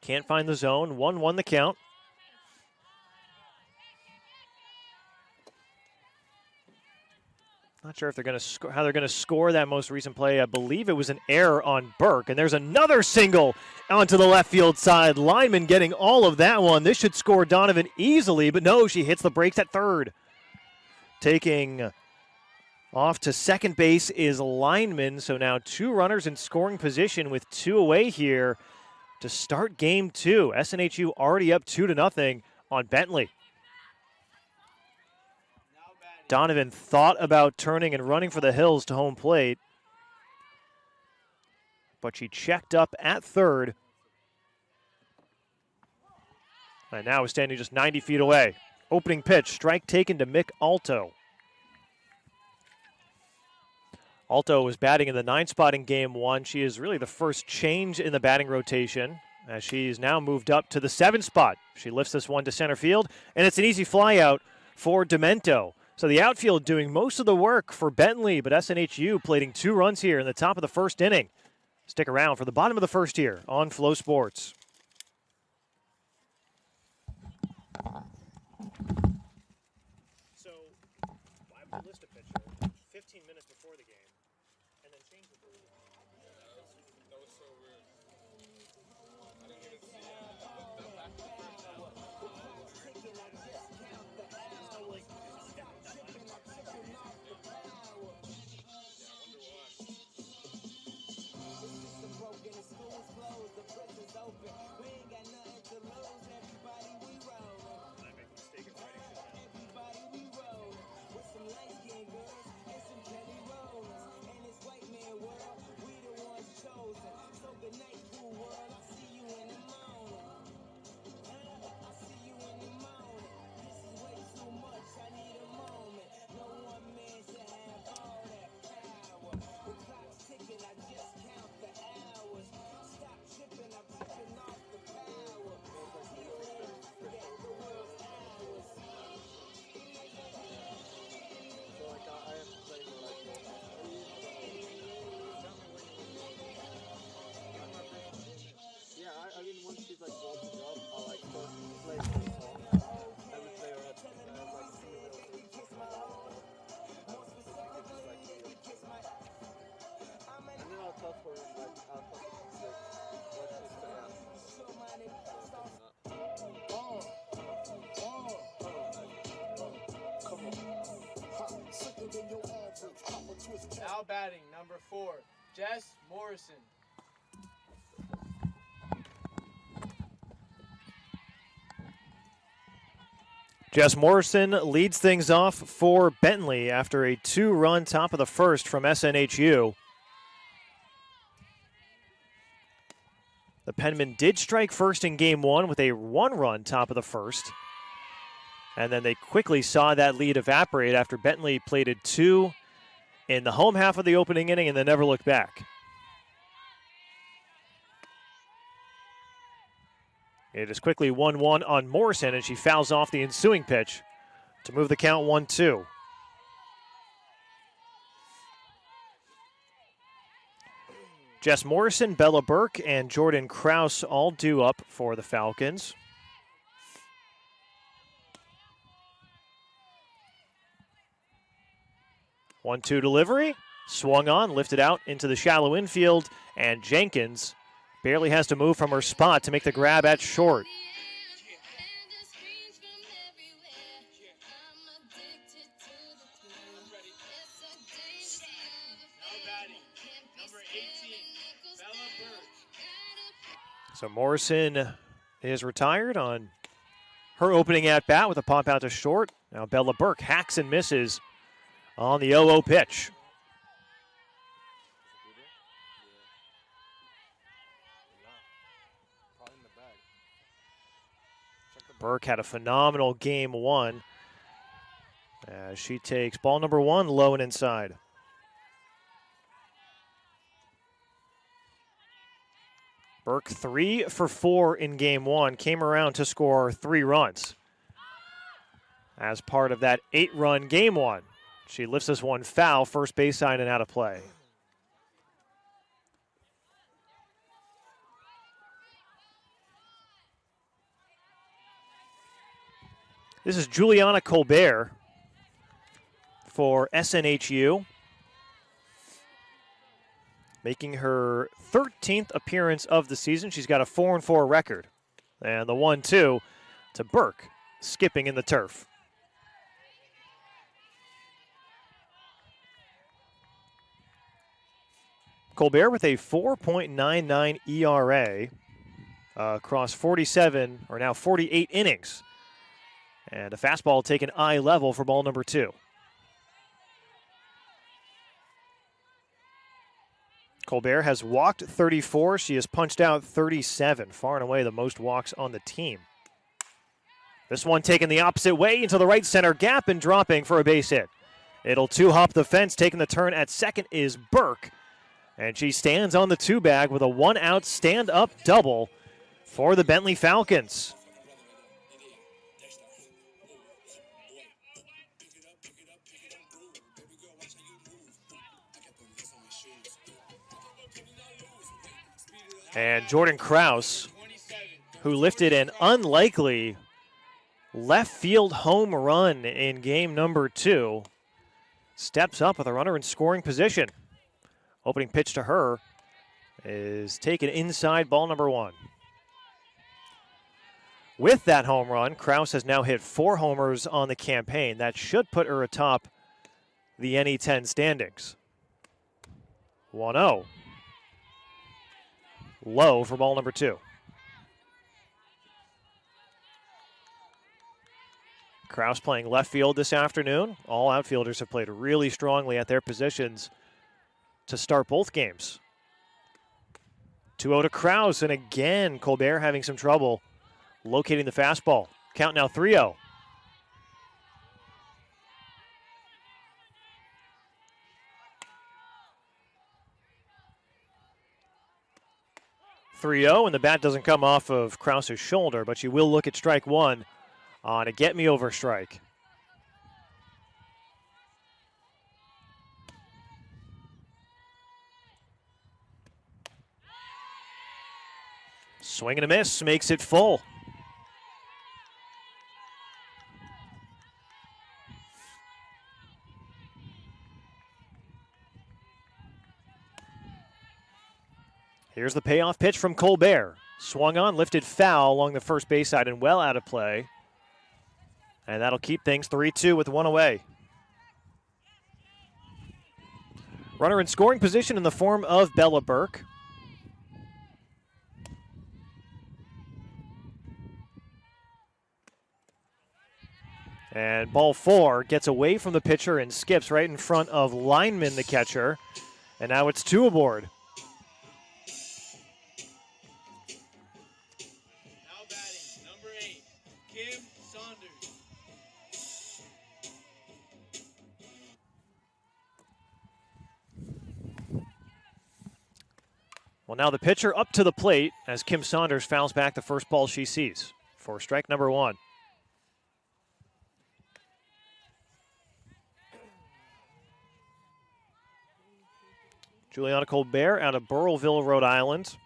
Can't find the zone. 1-1 the count. Not sure if they're going to how they're going to score that most recent play. I believe it was an error on Burke, and there's another single onto the left field side. Lineman getting all of that one. This should score Donovan easily, but no, she hits the brakes at third. Taking off to second base is Lineman, so now 2 runners in scoring position with 2 away here to start game 2. SNHU already up 2-0 on Bentley. Donovan thought about turning and running for the hills to home plate, but she checked up at third. And now is standing just 90 feet away. Opening pitch, strike taken to Mick Alto. Alto was batting in the 9 spot in game 1. She is really the first change in the batting rotation as she's now moved up to the 7 spot. She lifts this one to center field, and it's an easy fly out for Demento. So the outfield doing most of the work for Bentley, but SNHU plating 2 runs here in the top of the first inning. Stick around for the bottom of the first here on Flow Sports. So why would you list a pitcher 15 minutes before the game and then change the rule? That was so weird. I didn't even see that back in the first half. Now batting, number 4, Jess Morrison. Jess Morrison leads things off for Bentley after a 2-run top of the first from SNHU. The Penmen did strike first in game 1 with a 1-run top of the first. And then they quickly saw that lead evaporate after Bentley plated 2 in the home half of the opening inning and then never looked back. It is quickly 1-1 on Morrison, and she fouls off the ensuing pitch to move the count 1-2. Jess Morrison, Bella Burke, and Jordan Krause all due up for the Falcons. One-two delivery, swung on, lifted out into the shallow infield, and Jenkins barely has to move from her spot to make the grab at short. So Morrison is retired on her opening at bat with a pop out to short. Now Bella Burke hacks and misses on the 0-0 pitch. Burke had a phenomenal game 1 as she takes ball number 1 low and inside. Burke 3 for 4 in game 1, came around to score 3 runs. As part of that 8-run game 1, she lifts this one foul, first base side and out of play. This is Juliana Colbert for SNHU, making her 13th appearance of the season. She's got a 4-4 record. And the 1-2 to Burke, skipping in the turf. Colbert with a 4.99 ERA across 47, or now 48 innings. And a fastball taken eye level for ball number 2. Colbert has walked 34. She has punched out 37, far and away the most walks on the team. This one taken the opposite way into the right center gap and dropping for a base hit. It'll 2-hop the fence. Taking the turn at second is Burke. And she stands on the 2-bag with a 1-out stand-up double for the Bentley Falcons. And Jordan Krause, who lifted an unlikely left field home run in game number 2, steps up with a runner in scoring position. Opening pitch to her is taken inside, ball number 1. With that home run, Krause has now hit 4 homers on the campaign. That should put her atop the NE10 standings. 1-0. Low for ball number 2. Krause playing left field this afternoon. All outfielders have played really strongly at their positions to start both games. 2-0 to Krause, and again, Colbert having some trouble locating the fastball. Count now 3-0. And the bat doesn't come off of Krause's shoulder, but she will look at strike 1 on a get-me-over strike. Swing and a miss makes it full. Here's the payoff pitch from Colbert. Swung on, lifted foul along the first base side and well out of play. And that'll keep things 3-2 with 1 away. Runner in scoring position in the form of Bella Burke. And ball 4 gets away from the pitcher and skips right in front of Lineman, the catcher. And now it's 2 aboard. Now batting, number 8, Kim Saunders. Well, now the pitcher up to the plate as Kim Saunders fouls back the first ball she sees for strike number 1. Juliana Colbert out of Burrillville, Rhode Island.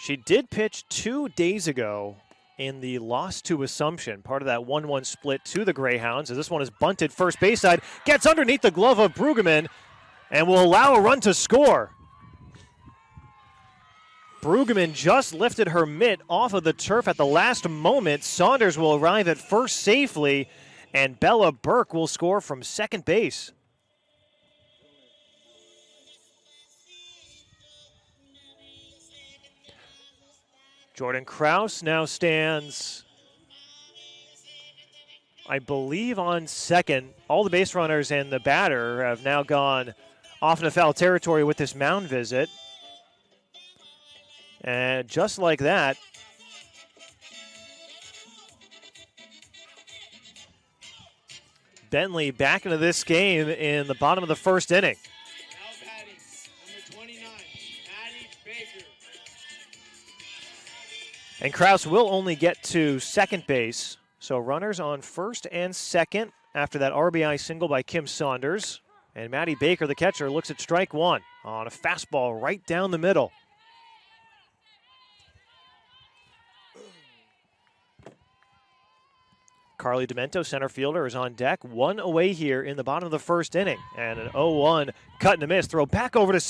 She did pitch 2 days ago in the loss to Assumption, part of that 1-1 split to the Greyhounds, as this one is bunted first base side, gets underneath the glove of Brueggemann, and will allow a run to score. Brueggemann just lifted her mitt off of the turf at the last moment. Saunders will arrive at first safely, and Bella Burke will score from second base. Jordan Krause now stands, I believe, on second. All the base runners and the batter have now gone off into foul territory with this mound visit. And just like that, Bentley back into this game in the bottom of the first inning. Now batting, number 29, Maddie Baker. And Krause will only get to second base. So runners on first and second after that RBI single by Kim Saunders. And Maddie Baker, the catcher, looks at strike 1 on a fastball right down the middle. Carly Demento, center fielder, is on deck. 1 away here in the bottom of the first inning. And an 0-1 cut and a miss. Throw back over to second.